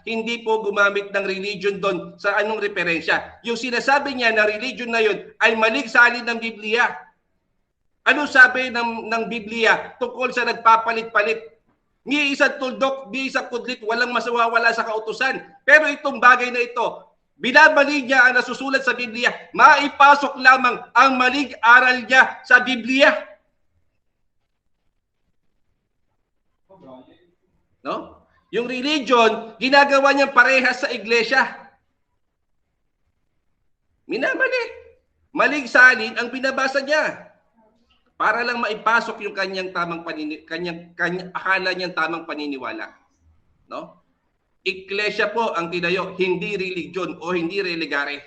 Hindi po gumamit ng religion doon sa anong referensya. Yung sinasabi niya na religion na yun ay maling salin ng Biblia. Ano sabi ng Biblia tungkol sa nagpapalit-palit? Ni isang tuldok, ni isang kudlit, walang masawawala sa kautusan. Pero itong bagay na ito, binabali niya ang nasusulat sa Biblia. Maipasok lamang ang maling aral niya sa Biblia. No? Yung religion, ginagawa niyang parehas sa iglesia. Minamali. Maling salin ang binabasa niya. Para lang maipasok yung kanyang akala niyang tamang paniniwala. No? Iglesia po ang tinayo, hindi religion o hindi religare.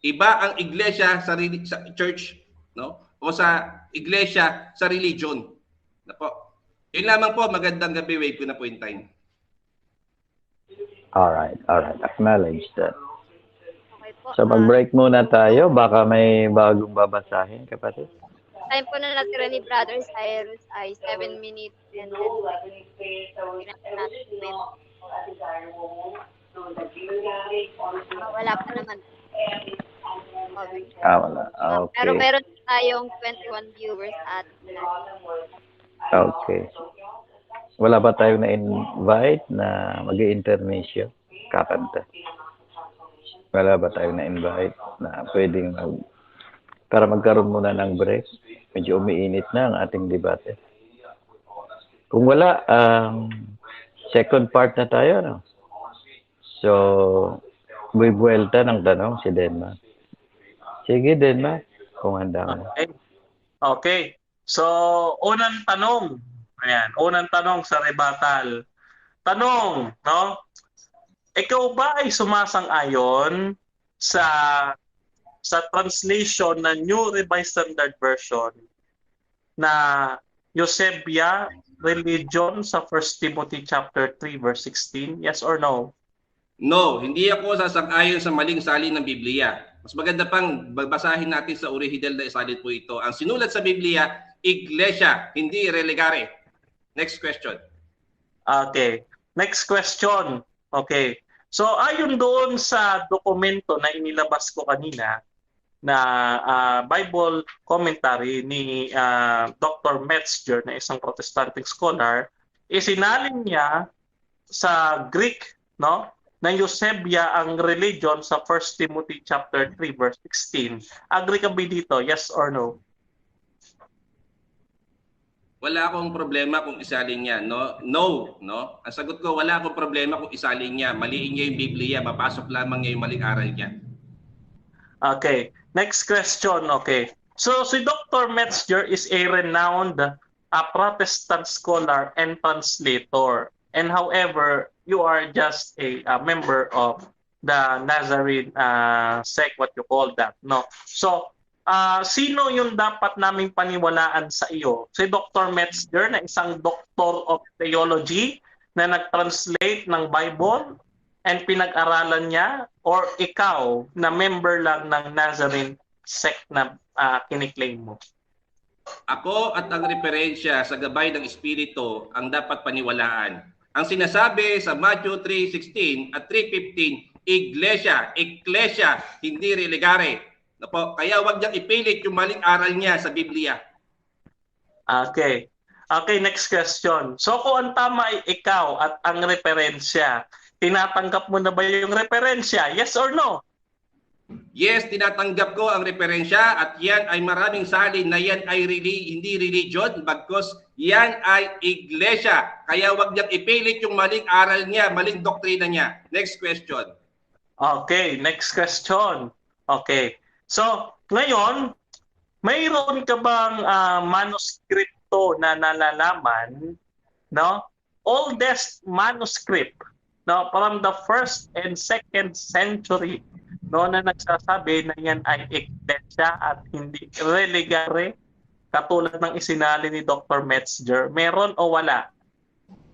Iba ang iglesia sa church, no? O sa iglesia sa religion. Na po. Yun lamang po, magandang gabi, wave ko na po in time. Alright. Acknowledge that. Okay po. So mag-break muna tayo, baka may bagong babasahin, kapatid. Time po na natira ni Brother Cyrus ay 7 minutes and then wala pa naman. Wala. Okay. Pero meron tayong 21 viewers at Okay. Wala ba tayong na-invite na mag-i-intermission? Kakanta. Wala ba tayong na-invite na pwedeng para magkaroon muna ng break? Medyo umiinit na ang ating debate. Kung wala, second part na tayo, no? So, buwelta ng tanong si Denmark. Sige, Denmark. kung handa ka na. Okay. Okay. So, unang tanong. Ayan, unang tanong sa rebuttal. Tanong, no? Ikaw ba ay sumasang-ayon sa translation ng New Revised Standard Version na Eusebia religion sa 1 Timothy chapter 3 verse 16? Yes or no? No, hindi ako sasang-ayon sa maling salin ng Biblia. Mas maganda pang babasahin natin sa original na salin po ito. Ang sinulat sa Biblia, iglesia, hindi religare. Next question. Okay. Next question. Okay. So ayon doon sa dokumento na inilabas ko kanina na Bible commentary ni Dr. Metzger na isang Protestantic scholar, isinalin niya sa Greek, no, na Eusebia ang religion sa 1 Timothy chapter 3 verse 16. Agree ka ba dito? Yes or no? Wala akong problema kung isalin niya. No, no, no. Ang sagot ko, wala akong problema kung isalin niya. Maliin niya yung Biblia, mapasok lamang niya yung maling aral niya. Okay. Next question. Okay. So si Dr. Metzger is a renowned Protestant scholar and translator. And however, you are just a member of the Nazarene sect, what you call that, no? So, sino yung dapat naming paniwalaan sa iyo? Si Dr. Metzger na isang Doctor of Theology na nag-translate ng Bible and pinag-aralan niya, or ikaw na member lang ng Nazarene sect na kiniklaim mo? Ako at ang referensya sa gabay ng Espiritu ang dapat paniwalaan. Ang sinasabi sa Matthew 3:16 at 3:15, iglesia, ecclesia, hindi religare. Kaya wag niyang ipilit yung maling aral niya sa Biblia. Okay. Okay, next question. So kung ang tama ay ikaw at ang referensya, tinatanggap mo na ba yung referensya? Yes or no? Yes, tinatanggap ko ang referensya at yan ay maraming salin na yan ay hindi religion, bagkus yan ay iglesia. Kaya wag niyang ipilit yung maling aral niya, maling doktrina niya. Next question. Okay, next question. Okay. So, ngayon, mayroon ka bang manuskripto na nalalaman, no? Oldest manuscript, no, from the 1st and 2nd century, no, na nagsasabi na yan ay iglesia at hindi religare, katulad ng isinali ni Dr. Metzger. Meron o wala?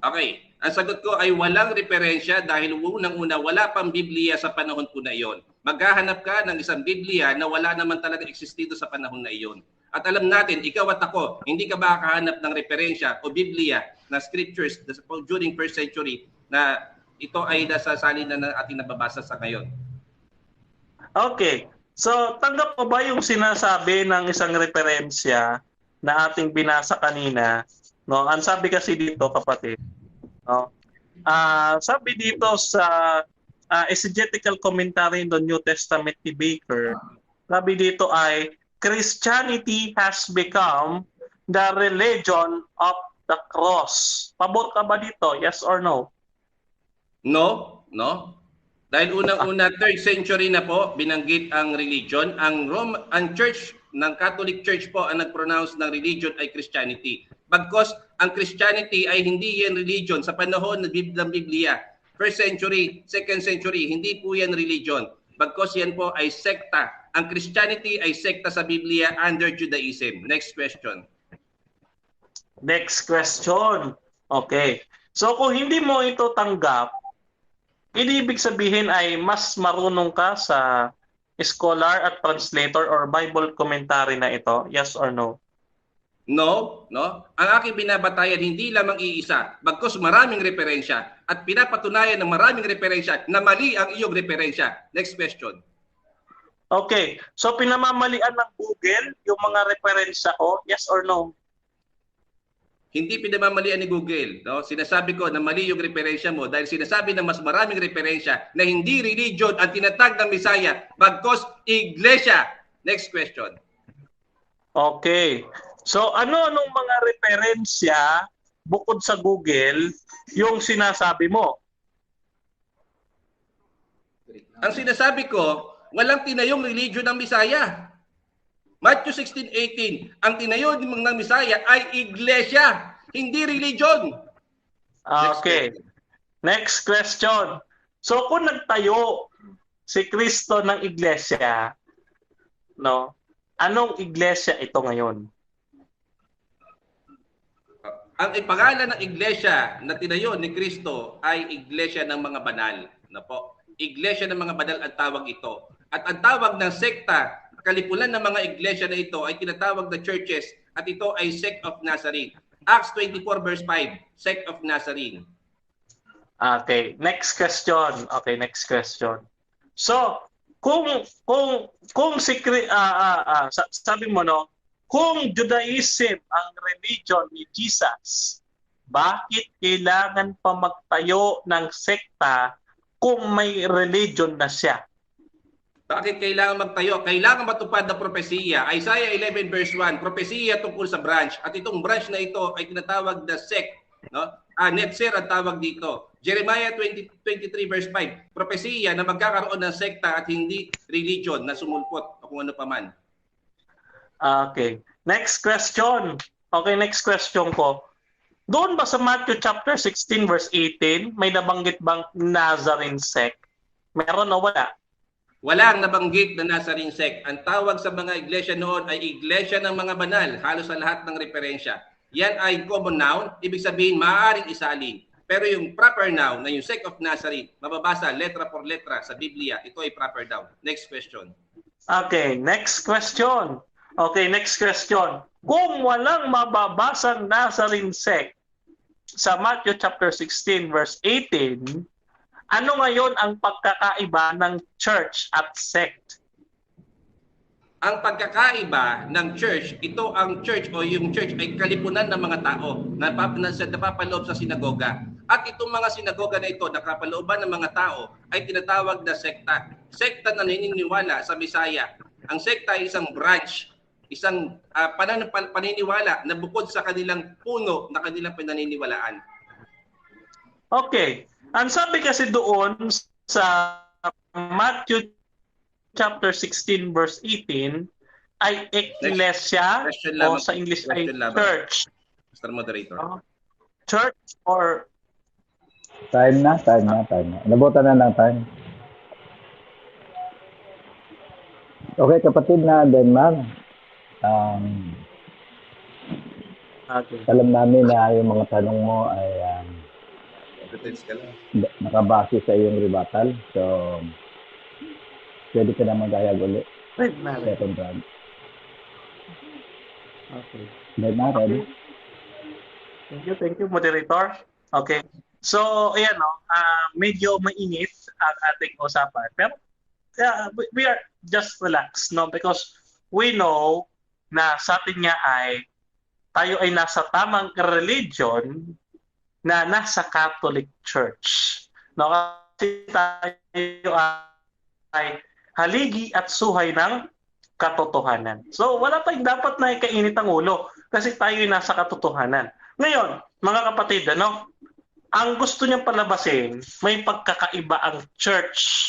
Okay. Ang sagot ko ay walang referensya dahil unang-una wala pang Biblia sa panahon po na iyon. Maghahanap ka ng isang Biblia na wala naman talaga existido sa panahon na iyon. At alam natin, ikaw at ako, hindi ka makakahanap ng referensya o Biblia na scriptures during 1st century na ito ay nasa salin na ating nababasa sa ngayon. Okay. So, tanggap mo ba yung sinasabi ng isang referensya na ating binasa kanina? No, ang sabi kasi dito, kapatid, no? Sabi dito sa exegetical commentary on the New Testament ni Baker, sabi dito ay Christianity has become the religion of the cross. Pabor ka ba dito? Yes or no? No, no. Dahil unang-una 3rd century na po binanggit ang religion, ang Church ng Catholic Church po ang nag-pronounce ng religion ay Christianity. Bagkos ang Christianity ay hindi yan religion sa panahon ng Biblia. 1st century, 2nd century, hindi po yan religion. Bagkos yan po ay sekta. Ang Christianity ay sekta sa Biblia under Judaism. Next question. Next question. Okay. So kung hindi mo ito tanggap, ibig sabihin ay mas marunong ka sa scholar at translator or Bible commentary na ito? Yes or no? No, no. Ang aking binabatayan hindi lamang iisa, bagkus maraming referensya at pinapatunayan ng maraming referensya na mali ang iyong referensya. Next question. Okay. So pinamamalian ng Google yung mga referensya ko? Yes or no? Hindi pinamamalian ni Google. No? Sinasabi ko na mali yung referensya mo dahil sinasabi na mas maraming referensya na hindi religion ang tinatag ng Misaya, bagkus iglesia. Next question. Okay. So ano-anong mga referensya bukod sa Google yung sinasabi mo? Ang sinasabi ko, walang tinayong religion ng Misaya. Matthew 16:18, ang tinayo ng mga Misaya ay iglesia, hindi religion. Okay. Next question. So kung nagtayo si Kristo ng iglesia, no? Anong iglesia ito ngayon? Ang ipangalan ng iglesia na tinayo ni Kristo ay iglesia ng mga banal. Na po. Iglesia ng mga banal ang tawag ito. At ang tawag ng sekta, kalipunan ng mga iglesia na ito ay tinatawag na churches at ito ay Sect of Nazarene. Acts 24 verse 5, Sect of Nazarene. Okay, next question. Okay, next question. So, kung sabi mo no, kung Judaism ang religion ni Jesus, bakit kailangan pa magtayo ng sekta kung may religion na siya? Bakit kailangan magtayo? Kailangan matupad na propesiya. Isaiah 11 verse 1, propesiya tungkol sa branch. At itong branch na ito ay tinatawag na sect. No? Netzer ang tawag dito. Jeremiah 23 verse 5, propesiya na magkakaroon ng sekta at hindi religion na sumulpot o kung ano paman. Okay. Next question. Okay, next question ko. Doon ba sa Matthew chapter 16 verse 18, may nabanggit bang Nazarene sect? Meron o wala? Walang nabanggit na Nazarene sect. Ang tawag sa mga iglesia noon ay iglesia ng mga banal, halos sa lahat ng referensya. Yan ay common noun, ibig sabihin maaaring isalin. Pero yung proper noun na yung Sect of Nazarene, mababasa letra por letra sa Biblia, ito ay proper noun. Next question. Okay, next question. Okay, next question. Kung walang mababasang Nazarene sect sa Matthew chapter 16 verse 18, ano ngayon ang pagkakaiba ng church at sect? Ang pagkakaiba ng church, ito ang church o yung church ay kalipunan ng mga tao na napapaloob sa sinagoga. At itong mga sinagoga na ito, nakapalooban ng mga tao, ay tinatawag na sekta. Sekta na naniniwala sa Misaya. Ang sekta ay isang branch, isang paniniwala na bukod sa kanilang puno na kanilang pinaniniwalaan. Okay. Ang sabi kasi doon sa Matthew chapter 16 verse 18 ay ecclesia o sa English ay church. Mr. Moderator. Church or Time na. Nabutan na ng time. Okay, kapatid na Denmark. okay. Alam namin na yung mga tanong mo ay nakabase sa iyong rebuttal. So, pwede ka na magayag ulit. Second round. Okay. Denmark, ready? Thank you, moderator. Okay. So, ayan, no, medyo mainit ang ating usapan. Pero we are just relaxed, no? Because we know na sa atin nga ay tayo ay nasa tamang religion na nasa Catholic Church. No? Kasi tayo ay haligi at suhay ng katotohanan. So, wala tayong dapat na ikainit ang ulo kasi tayo ay nasa katotohanan. Ngayon, mga kapatid, ano? Ang gusto niyang palabasin, may pagkakaiba ang church,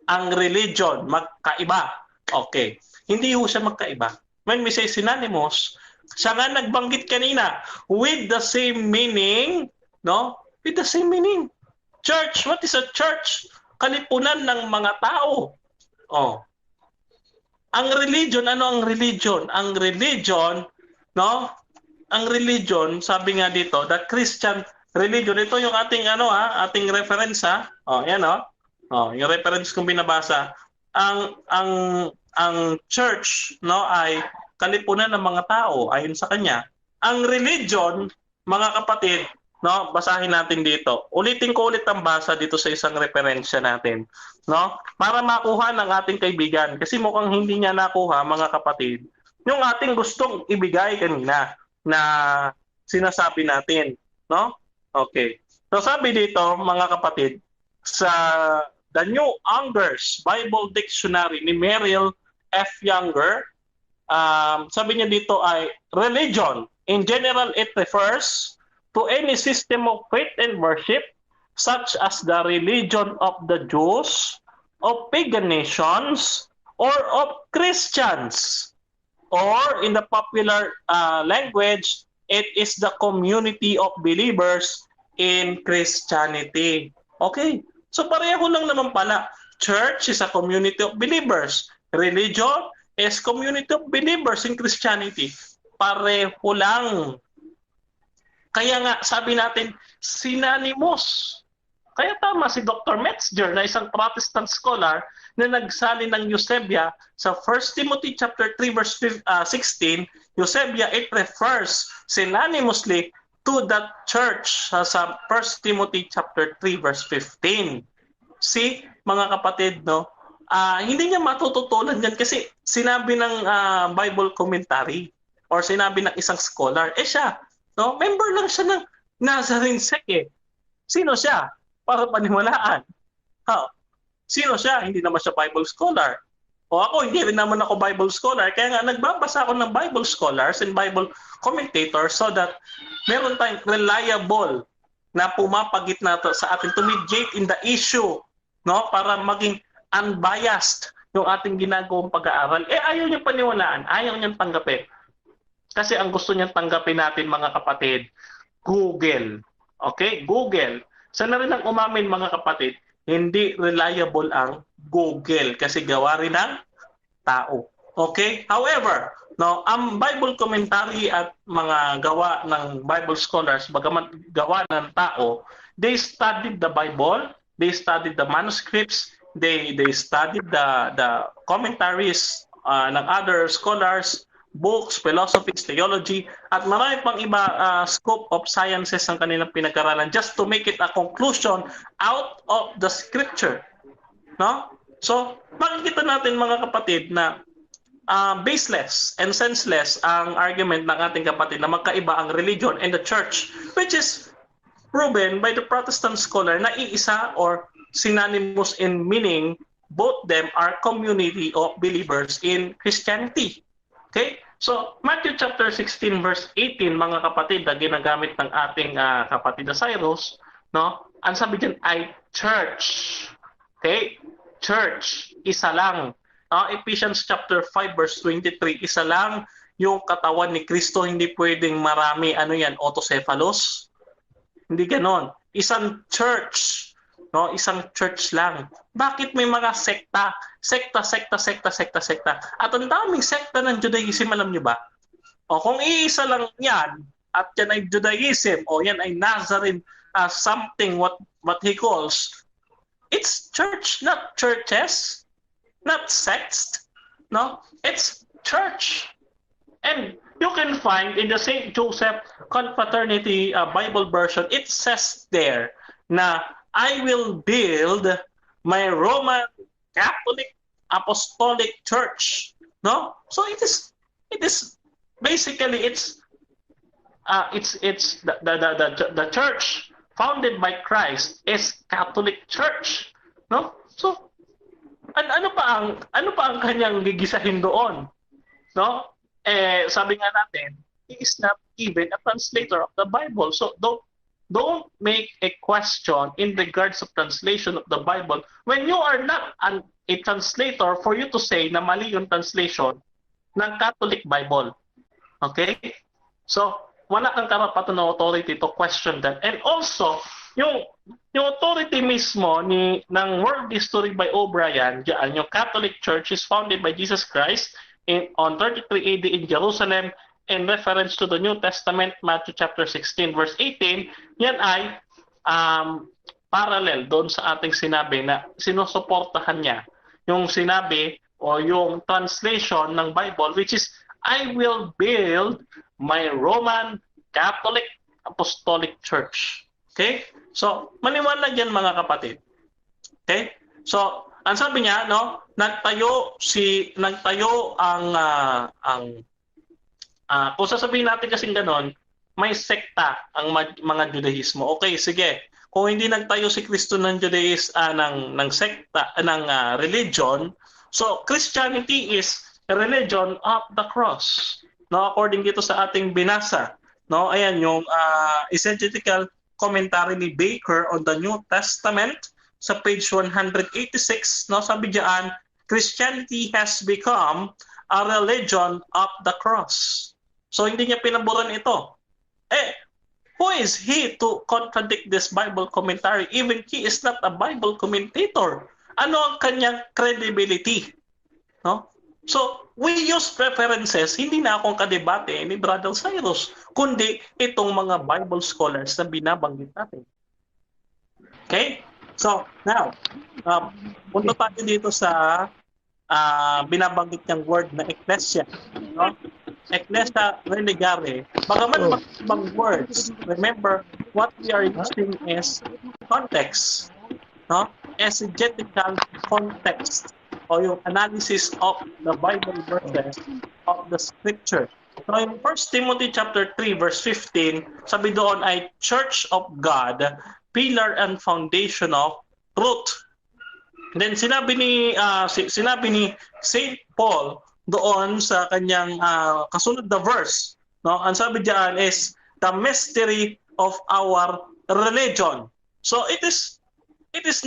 ang religion, magkaiba. Okay. Hindi ho siya magkaiba. When we say synonymous, siya nga nagbanggit kanina, with the same meaning, no? With the same meaning. Church, what is a church? Kalipunan ng mga tao. Oh. Ang religion, ano ang religion? Ang religion, no? Ang religion, sabi nga dito, the Christian religion, ito yung ating ating reference ha. Oh, yan oh. Oh, yung reference kong binabasa. Ang church, no, ay kalipunan ng mga tao ayon sa kanya. Ang religion, mga kapatid, no, basahin natin dito. Ulitin ko ulit ang basa dito sa isang referensya natin, no? Para makuha ng ating kaibigan kasi mukhang hindi niya nakuha, mga kapatid, yung ating gustong ibigay kanina na sinasabi natin, no? Okay. So sabi dito, mga kapatid, sa The New Younger's Bible Dictionary ni Merrill F. Younger, sabi niya dito ay religion. In general, it refers to any system of faith and worship such as the religion of the Jews, of pagan nations, or of Christians. or in the popular language, it is the community of believers in Christianity. Okay? So pareho lang naman pala. Church is a community of believers. Religion is community of believers in Christianity. Pareho lang. Kaya nga, sabi natin, synonymous. Kaya tama si Dr. Metzger na isang Protestant scholar na nagsali ng Eusebia sa 1 Timothy chapter 3 verse 16. Eusebia, it refers synonymously to the church sa 1 Timothy chapter 3 verse 15. See, mga kapatid, no? Hindi niya matututunan yan kasi sinabi ng Bible commentary or sinabi ng isang scholar. Siya, no? Member lang siya ng Nazarene sect eh. Sino siya? Para paniwalaan. Sino siya? Hindi naman siya Bible scholar. O ako, hindi rin naman ako Bible scholar. Kaya nga, nagbabasa ako ng Bible scholars and Bible commentators so that meron tayong reliable na pumapagit na sa atin to mediate in the issue, no? Para maging unbiased yung ating ginagawang pag-aaral. Ayaw niyang paniwalaan. Ayaw niyang tanggapin. Kasi ang gusto niyang tanggapin natin, mga kapatid, Google. Okay? Google. Sana rin ang umamin, mga kapatid, hindi reliable ang Google kasi gawa rin ng tao. Okay? However, no, ang Bible commentary at mga gawa ng Bible scholars, bagaman gawa ng tao, they studied the Bible, they studied the manuscripts, they studied the commentaries ng other scholars, books, philosophies, theology, at marami pang iba scope of sciences ang kanilang pinag-aralan just to make it a conclusion out of the scripture. No? So, makikita natin, mga kapatid, na baseless and senseless ang argument ng ating kapatid na magkaiba ang religion and the church, which is proven by the Protestant scholar na iisa or synonymous in meaning, both them are community of believers in Christianity. Okay? So, Matthew chapter 16 verse 18, mga kapatid, na ginagamit ng ating kapatid na Cyrus, no? Ang sabi diyan ay church. Okay? Church, isa lang. Ephesians chapter 5 verse 23, isa lang yung katawan ni Kristo, hindi pwedeng marami. Ano yan? Autocephalous? Hindi ganon. Isang church. No, isang church lang. Bakit may mga sekta? Sekta. At ang daming sekta ng Judaism, alam niyo ba? O kung iisa lang yan, at yan ay Judaism, o yan ay Nazarene, something what he calls, it's church, not churches, not sects. No, it's church. And you can find in the St. Joseph Confraternity Bible version, it says there na I will build my Roman Catholic Apostolic Church. No? So it is basically it's the church founded by Christ is Catholic Church. No? So ano pa ang kanyang gigisahin doon? No? Sabi nga natin, he is not even a translator of the Bible. So don't make a question in regards of translation of the Bible when you are not a translator for you to say na mali yung translation ng Catholic Bible. Okay? So, wala kang karapatan na authority to question that. And also, yung authority mismo ng World History by O'Brien, yung Catholic Church is founded by Jesus Christ on 33 AD in Jerusalem, in reference to the New Testament, Matthew chapter 16 verse 18, yan ay parallel doon sa ating sinabi na sinusuportahan niya yung sinabi o yung translation ng Bible, which is, I will build my Roman Catholic Apostolic Church. Okay? So, maniwala yan, mga kapatid. Okay? So, ang sabi niya, no, nagtayo ang kung sasabihin natin kasing ganon, may sekta ang mga Judaismo. Okay, sige. Kung hindi nagtayo si Kristo ng ng sekta, ng religion, so Christianity is a religion of the cross. No, according dito sa ating binasa, no, ayan yung exegetical commentary ni Baker on the New Testament sa page 186, no, sabi diyan, Christianity has become a religion of the cross. So hindi niya pinaboran ito. Who is he to contradict this Bible commentary? Even he is not a Bible commentator. Ano ang kanyang credibility? No? So, we use references, hindi na akong kadebate ni Brother Cyrus, kundi itong mga Bible scholars na binabanggit natin. Okay? So, now, punta tayo dito sa binabanggit niyang word na ecclesia. No? Ecclesia religare. Bagaman mag-ibang words, remember, what we are using is context. No? Exegetical context, o yung analysis of the Bible verses of the Scripture. So in 1 Timothy chapter 3 verse 15, sabi doon ay Church of God, pillar and foundation of truth. Then sinabi ni Saint Paul doon sa kanyang kasunod na verse, no? Ang sabi diyan is the mystery of our religion. So it is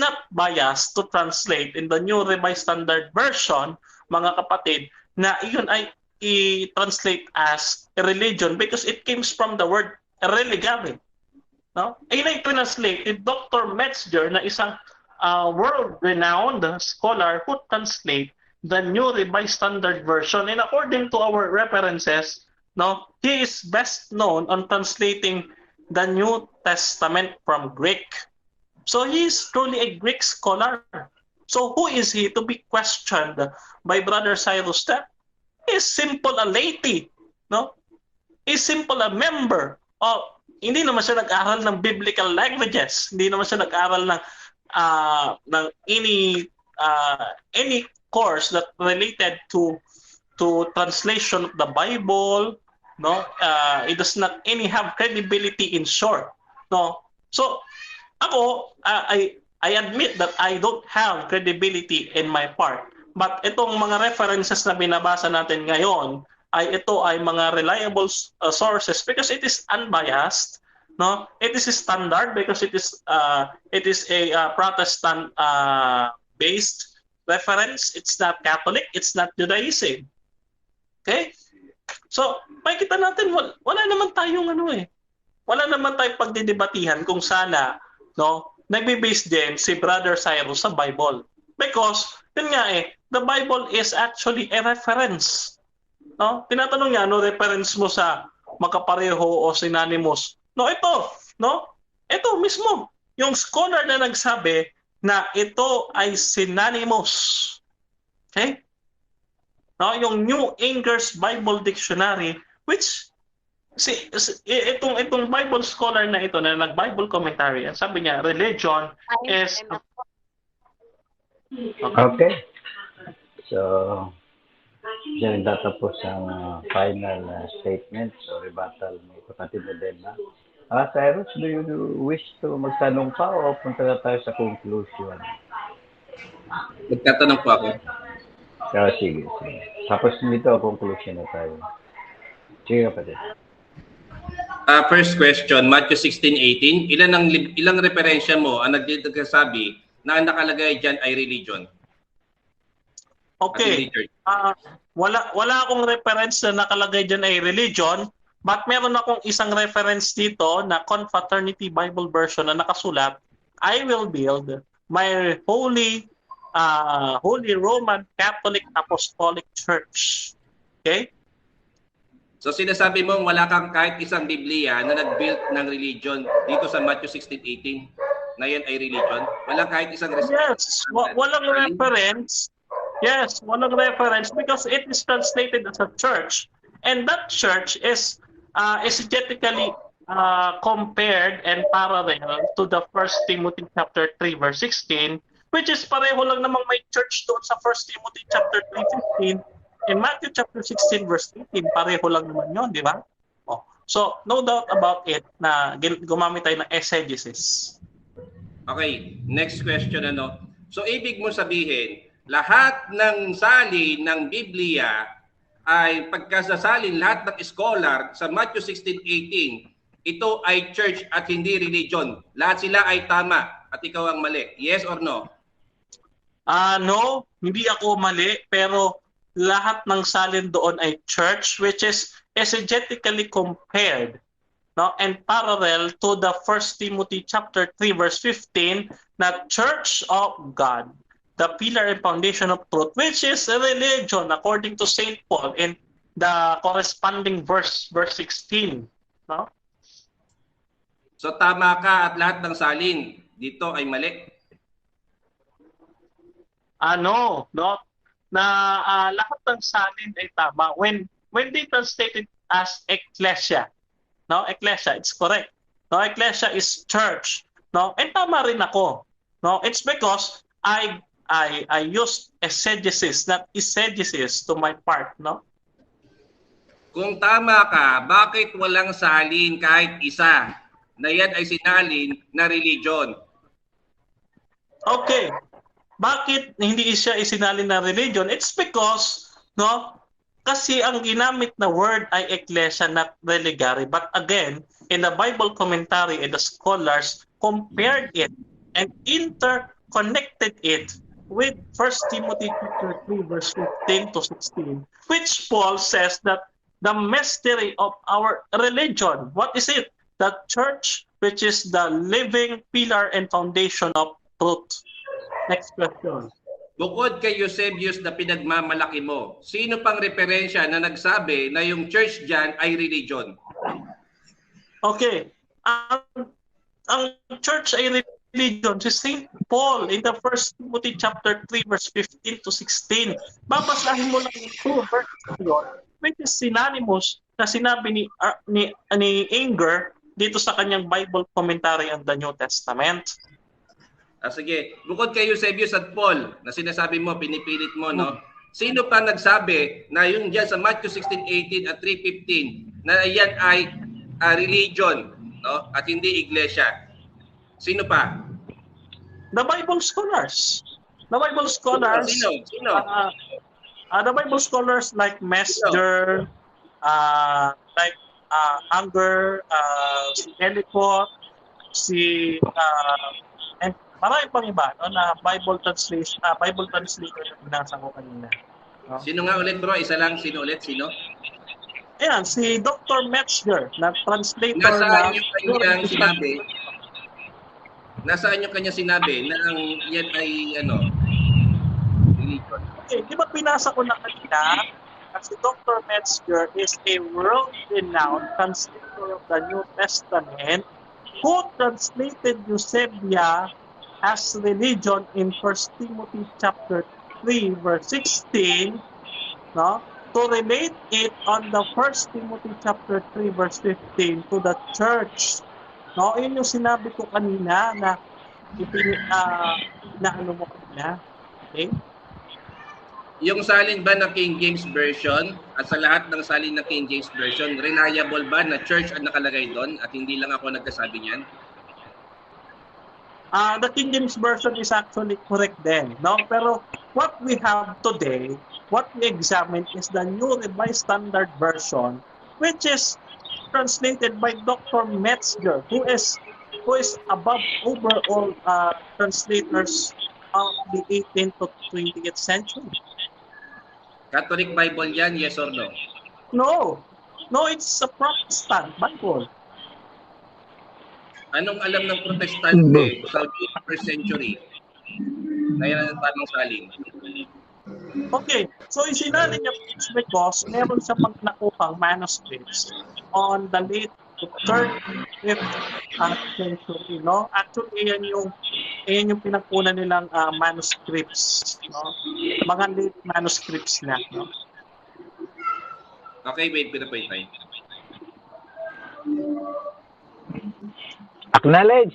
not biased to translate in the New Revised Standard Version, mga kapatid, na iyon ay i-translate as a religion because it comes from the word religare. No? Ayun ay translated Dr. Metzger na isang world-renowned scholar who translate the New Revised Standard Version. And according to our references, no, he is best known on translating the New Testament from Greek. So he is truly a Greek scholar. So who is he to be questioned by Brother Cyrus? That is simple a laity, no? Is simple a member. Hindi naman siya nag-aral ng biblical languages. Hindi naman siya nag-aral ng any course that related to translation of the Bible. No, it does not have credibility in short. No, so. Ako, I admit that I don't have credibility in my part. But itong mga references na binabasa natin ngayon, ito ay mga reliable sources because it is unbiased. No, it is standard because it is a Protestant based reference. It's not Catholic. It's not Judaism. Okay? So, makikita natin wala naman tayong wala naman tayong pagdidebatihan kung sana, no, nagbe-base din si Brother Cyrus sa Bible. Because, yun nga the Bible is actually a reference. No? Tinatanong niya, reference mo sa makapareho o synonymous? No, ito. No? Ito mismo. Yung scholar na nagsabi na ito ay synonymous. Okay? No? Yung New English Bible Dictionary, which itong Bible scholar na ito na nag-Bible commentary, sabi niya, religion is... Okay. So, diyan tatapos ang final statement o rebuttal ni kapatid Edna. Cyrus, do you wish to magtanong pa o punta na tayo sa conclusion? Magtatanong po ako. So, sige. Tapos nito, conclusion na tayo. Sige kapatid. First question, Matthew 16:18. Ilang referensya mo ang nagsasabi na ang nakalagay diyan ay religion? Okay. Wala akong reference na nakalagay diyan ay religion, but meron akong isang reference dito na Confraternity Bible Version na nakasulat, I will build my holy Roman Catholic Apostolic Church. Okay? So sinasabi mo wala kang kahit isang Biblia na nag-build ng religion dito sa Matthew 16:18 na yan ay religion? Walang kahit isang Yes, walang reference. Yes, walang reference because it is translated as a church. And that church is exegetically compared and parallel to the 1 Timothy chapter 3 verse 16, which is pareho lang namang may church doon sa 1 Timothy chapter 3:15. In Matthew chapter 16 verse 18, pareho lang naman yun, di ba? So, no doubt about it na gumamit tayo ng exegesis. Okay, next question So, ibig mo sabihin, lahat ng salin ng Biblia ay pagkasasalin lahat ng scholar sa Matthew 16:18, ito ay church at hindi religion. Lahat sila ay tama at ikaw ang mali. Yes or no? No, hindi ako mali, pero lahat ng salin doon ay church, which is exegetically compared, no, and parallel to the 1 Timothy chapter 3 verse 15, na church of God, the pillar and foundation of truth, which is a religion according to Saint Paul in the corresponding verse 16, no? So tama ka at lahat ng salin dito ay mali. No, na lahat ng salin ay tama when they translate it as ecclesia, no, ecclesia, it's correct, no, ecclesia is church, no, and tama rin ako, no, it's because I use exegesis, not exegesis to my part, no. Kung tama ka, bakit walang salin kahit isa na yan ay sinalin na religion? Okay. Bakit hindi siya isinalin na religion? It's because, no, kasi ang ginamit na word ay ecclesia, not religare. But again, in the Bible commentary, and the scholars compared it and interconnected it with 1 Timothy chapter 3 verse 15 to 16, which Paul says that the mystery of our religion, what is it? The church, which is the living pillar and foundation of truth. Next question. Bukod kay Eusebius na pinagmamalaki mo, sino pang referensya na nagsabi na yung church dyan ay religion? Okay. Ang church ay religion. Si St. Paul in the 1 Timothy chapter 3 verse 15 to 16. Babasahin mo lang yung 2 verses yun, which is synonymous na sinabi ni Anger dito sa kanyang Bible commentary on the New Testament. Sige, bukod kay Eusebius at Paul na sinasabi mo, pinipilit mo, no? Sino pa nagsabi na yung dyan sa Matthew 16:18 at 3:15 na yan ay religion, no? At hindi iglesia? Sino pa? The Bible scholars. The Bible scholars. Sino? The Bible scholars like Mesger, like Anger, si Ellicott, and marami pang iba, no, na Bible translator na binasa ko kanina. No? Sino nga ulit, bro? Isa lang. Sino ulit? Sino? Ayan, si Dr. Metzger, na translator Nasaan yung kanyang sinabi? Nasaan yung kanyang sinabi na ang yan ay religion? Okay, di ba pinasa ko na kanina? Si Dr. Metzger is a world-renowned translator of the New Testament who translated Eusebia as religion in 1 Timothy chapter 3 verse 16, no, to relate it on the 1 Timothy chapter 3 verse 15 to the church. No, yun yung sinabi ko kanina na ano mo kanina. Okay? Yung salin ba ng King James Version at sa lahat ng salin ng King James Version, reliable ba na church ang nakalagay doon at hindi lang ako nagkasabi niyan? The King James Version is actually correct then, no? Pero what we have today, what we examine is the New Revised Standard Version, which is translated by Dr. Metzger, who is above overall translators of the 18th to 20th century. Catholic Bible yan, yes or no? No, it's a Protestant Bible. Anong alam ng Protestante sa 21st century? Na yan ang tanong salin. Okay, so isinali niya because meron siya pang nakuhang manuscripts on the late 3rd, 5th century, no? Actually, yan yung pinagkunan nilang manuscripts, no? Mga late manuscripts na, no? Okay, wait, pinapoy tayo. Acknowledge.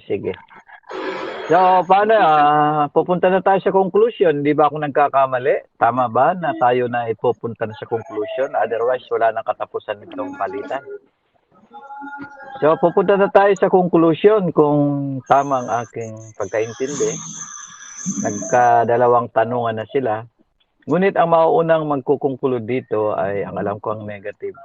Sige. So, paano? Pupunta na tayo sa conclusion. Di ba ako nagkakamali? Tama ba na tayo na ipupunta na sa conclusion? Otherwise, wala nang katapusan nitong palitan. So, pupunta na tayo sa conclusion kung tama ang aking pagkaintindi. Nagkadalawang tanungan na sila. Ngunit ang mauunang magkukonclude dito ay ang alam ko ang negative.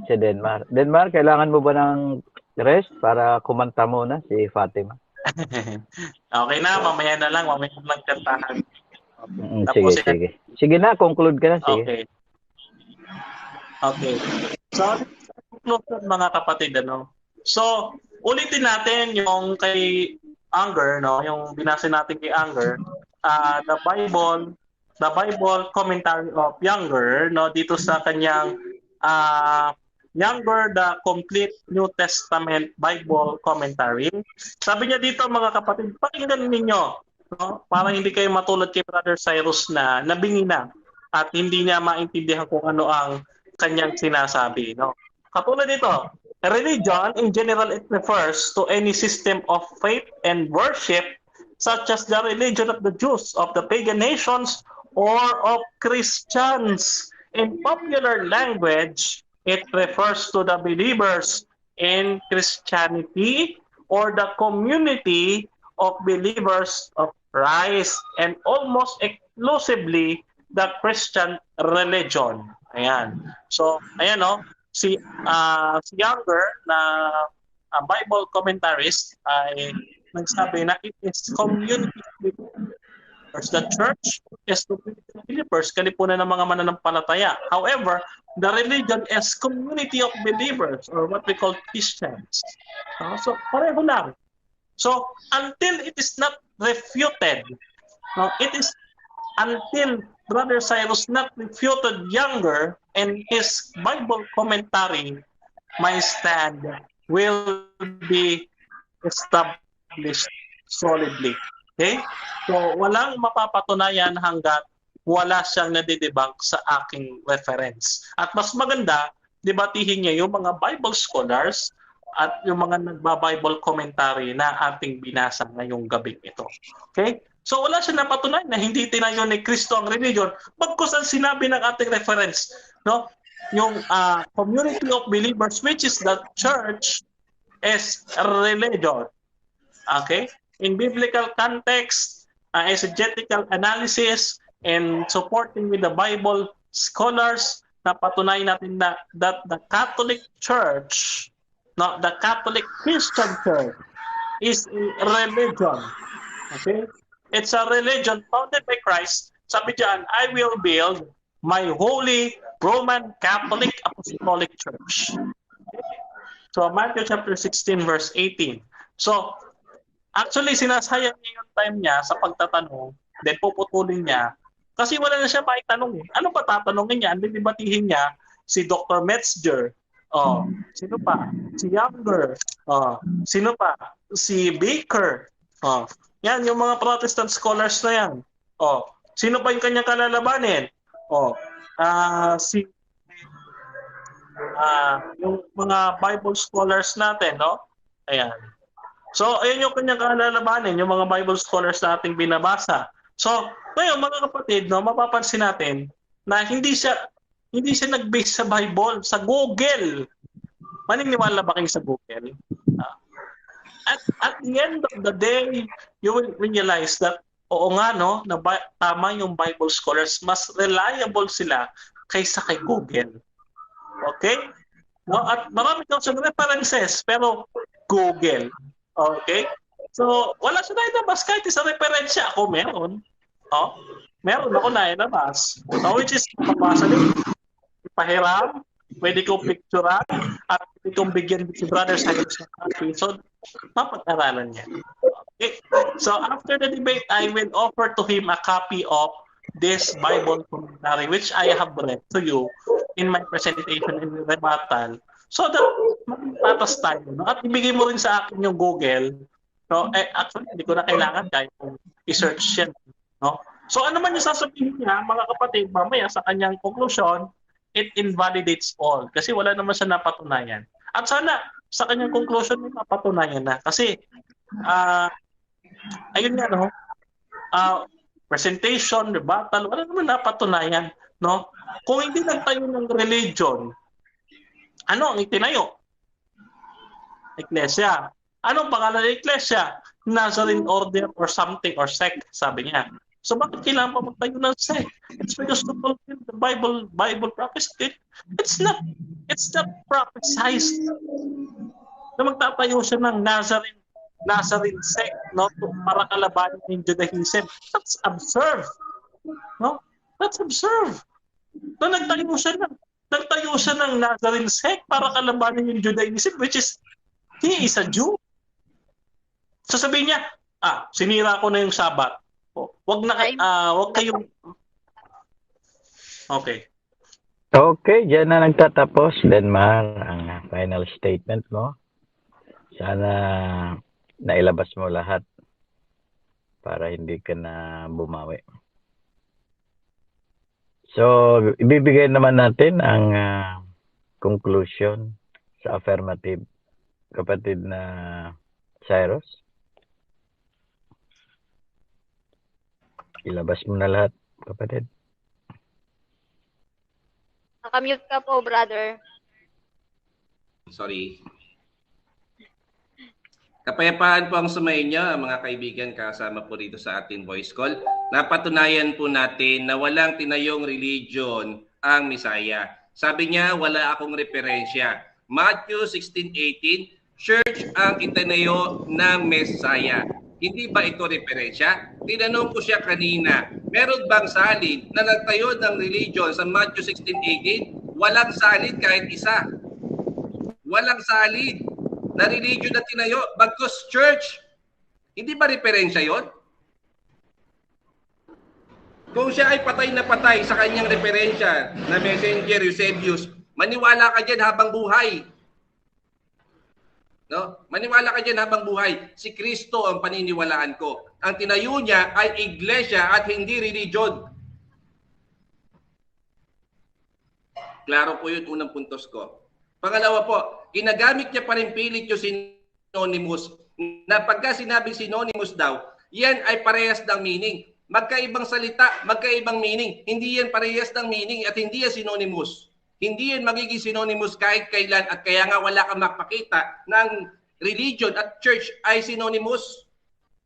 Si Denmark. Denmark, kailangan mo ba ng rest para kumanta muna si Fatima? Okay na, mamaya na lang kantahan. Sige, Tapos, sige. Sige na, conclude ka na. Sige. okay. Okay. So, conclusion mga kapatid, ano? So, ulitin natin yung kay Unger, no? Yung binasa natin kay Unger, the Bible commentary of Younger, no? Dito sa kanyang Younger, the Complete New Testament Bible Commentary. Sabi niya dito mga kapatid, pakinggan ninyo, no? Para hindi kayo matulad kay Brother Cyrus na nabingi na at hindi niya maintindihan kung ano ang kanyang sinasabi, no? Katulad dito, religion in general, it refers to any system of faith and worship such as the religion of the Jews, of the pagan nations, or of Christians. In popular language, it refers to the believers in Christianity or the community of believers of Christ, and almost exclusively the Christian religion. Ayan. So, ayan, no? Si Younger na Bible commentarist ay nagsabi na it is community believers. The church is community believers, kalipunan ng mga mananampalataya. However, the religion is community of believers, or what we call Christians. So, pareho lang. So, until it is not refuted, it is until Brother Cyrus not refuted Younger and his Bible commentary, my stand will be established solidly. Okay? So, walang mapapatunayan hanggat wala siyang nadidebunk sa aking reference. At mas maganda, debatihin niya yung mga Bible scholars at yung mga nagba-Bible commentary na ating binasa ngayong gabing ito. Okay? So wala siya napatunayan na hindi tinayo ni Kristo ang religion. Pagkus ang sinabi ng ating reference, no? Yung community of believers, which is the church, is religion. Okay? In biblical context, exegetical analysis, and supporting with the Bible scholars, napatunayan natin na that the Catholic Church, no, the Catholic Christian Church is a religion. Okay? It's a religion founded by Christ. Sabi diyan, I will build my holy Roman Catholic Apostolic Church. So Matthew chapter 16 verse 18. So actually sinasayang niya yung time niya sa pagtatanong, then puputulin niya kasi wala na siya maitanong. Ano pa tatanungin niya? Ang dibatihin niya si Dr. Metzger. Sino pa? Si Younger. Sino pa? Si Baker. Yan, yung mga Protestant scholars na yan. Sino pa yung kanyang kalalabanin? Yung mga Bible scholars natin, no? Ayan. So, ayan yung kanyang kalalabanin, yung mga Bible scholars na ating binabasa. So, ngayon mga kapatid, no, mapapansin natin na hindi siya nag-base sa Bible, sa Google. Maniniwala ba kayo sa Google? At the end of the day, you will realize that oo nga, no, na tama yung Bible scholars, mas reliable sila kaysa kay Google. Okay? No, at marami kang references, pero Google. Okay? So, wala siya nailabas kahit isang referensya. Ako meron. Meron ako nailabas. Which is, mabasa din. Pahiram, pwede kong picturean, at pwede kong bigyan si Brother Cyrus ng copy. So, mapag-aralan niya. Okay. So, after the debate, I will offer to him a copy of this Bible commentary, which I have read to you in my presentation in the rebuttal, so that magpatas tayo. No? At ibigay mo rin sa akin yung Google. No? Actually, hindi ko na kailangan kahit i-search yan. No? So, ano man yung sasabihin niya, mga kapatid, mamaya sa kanyang conclusion, it invalidates all. Kasi wala naman siya napatunayan. At sana, sa kanyang conclusion, may mapatunayan na. Kasi, ayun nga, no? Presentation, rebuttal, wala naman napatunayan. No? Kung hindi nagtayo ng religion, ano ang itinayo? Iglesia. Anong pangalan ng iglesia? Nazarene Order or something, or sect, sabi niya. So bakit kailangan pa magtayo ng sect? It's because to fulfill the Bible prophecy. It's not prophesized na magtatayo siya ng Nazarene sect, no, para kalabanin ng Judaism. That's absurd. No? Let's observe. No, nagtayo siya ng Nazarene sect para kalabanin yung Judaism, which is, he is a Jew. Sasabihin niya, sinira ko na yung Sabat. Wag kayong... Okay. Okay, dyan na nagtatapos, Denmar, ang final statement mo. Sana nailabas mo lahat para hindi ka na bumawi. So, ibibigay naman natin ang conclusion sa affirmative, kapatid na Cyrus. Ilabas mo na lahat, kapatid. Nakamute ka po, brother. Sorry. Kapayapaan po ang sumayin niyo, mga kaibigan, kasama po dito sa ating voice call. Napatunayan po natin na walang tinayong religion ang Misaya. Sabi niya, wala akong referensya. Matthew 16:18, church ang itinayo ng Mesaya. Hindi ba ito referensya? Tinanong ko siya kanina, meron bang salin na nagtayo ng religion sa Matthew 16:18? Walang salin kahit isa. Walang salin na religion na tinayo, bagkus church. Hindi ba referensya yon? Kung siya ay patay na patay sa kanyang referensya na Messenger Eusebius, maniwala ka dyan habang buhay. No? Maniwala ka dyan habang buhay. Si Kristo ang paniniwalaan ko. Ang tinayo niya ay iglesia at hindi religion. Klaro po yun, unang puntos ko. Pangalawa po, ginagamit niya pa rin pilit yung synonymous. Na pagka sinabing synonymous daw, yan ay parehas ng meaning. Magkaibang salita, magkaibang meaning. Hindi yan parehas ng meaning at hindi yan synonymous. Hindi yan magiging synonymous kahit kailan at kaya nga wala kang makapakita ng religion at church ay synonymous.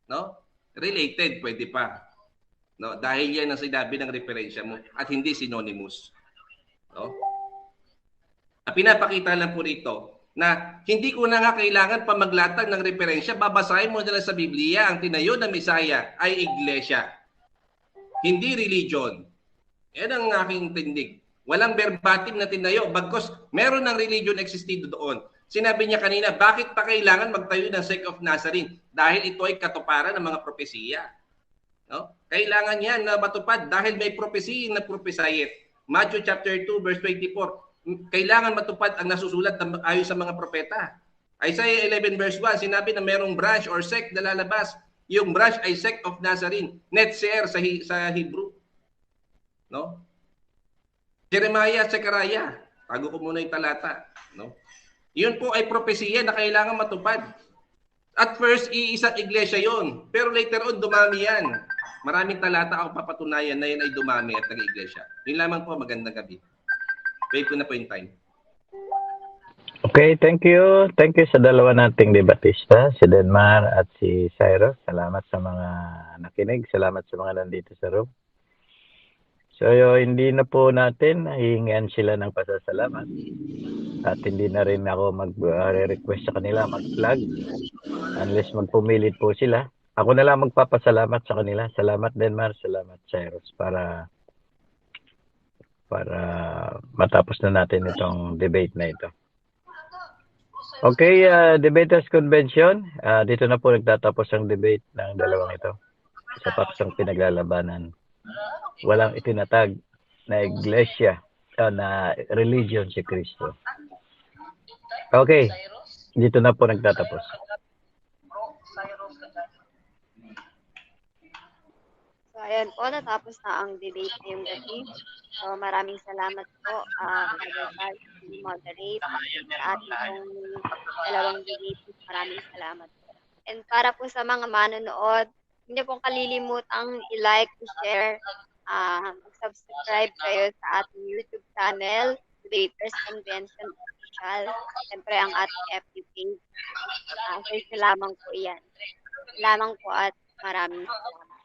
No? Related, pwede pa. No? Dahil yan ang sinabi ng referensya mo at hindi synonymous. No? Pinapakita lang po rito na hindi ko na nga kailangan pa maglatag ng referensya, babasahin mo na lang sa Biblia, ang tinayo na Misaya ay iglesia, hindi religion. Yan ang aking tindig. Walang verbatim na tinayo, bagkos meron ng religion existido doon. Sinabi niya kanina, bakit pa kailangan magtayo ng sect of Nazarene? Dahil ito ay katuparan ng mga propesiya. No? Kailangan yan na matupad dahil may propesiyang nagpropesayet. Matthew chapter 2 verse 24. Kailangan matupad ang nasusulat ayon sa mga propeta. Isaiah 11 verse 1, sinabi na merong branch or sect na lalabas. Yung branch ay sect of Nazarene. Netzer sa Hebrew. No? Jeremiah at Zechariah. Tago ko muna yung talata. No? Yun po ay propesiya na kailangan matupad. At first, iisang iglesia yon. Pero later on, dumami yan. Maraming talata ako papatunayan na yan ay dumami at nag-iglesia. Yun lamang po, magandang gabi. Wait ko na po yung time. Okay, thank you. Thank you sa dalawa nating debatista, si Denmar at si Cyrus. Salamat sa mga nakinig. Salamat sa mga nandito sa room. So, hindi na po natin hihingian sila ng pasasalamat. At hindi na rin ako mag-request sa kanila mag-plug unless magpumilit po sila. Ako na lang magpapasalamat sa kanila. Salamat Denmar, salamat Cyrus para matapos na natin itong debate na ito. Okay, Debaters Convention. Dito na po nagtatapos ang debate ng dalawang ito. Sa paksang pinaglalabanan. Walang itinatag na iglesia, na religion si Kristo. Okay, dito na po nagtatapos. So, ayan po, natapos na ang debate ngayong gabi. So, maraming salamat po, Brother Val, moderate sa ating pong dalawang debate. Maraming salamat po. And para po sa mga manonood, hindi pong kalilimutang i-like, i-share, mag-subscribe kayo sa ating YouTube channel, Debaters Convention Official. Siyempre, ang ating FB page. Search lamang po iyan. Lamang po at maraming salamat.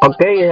Okay,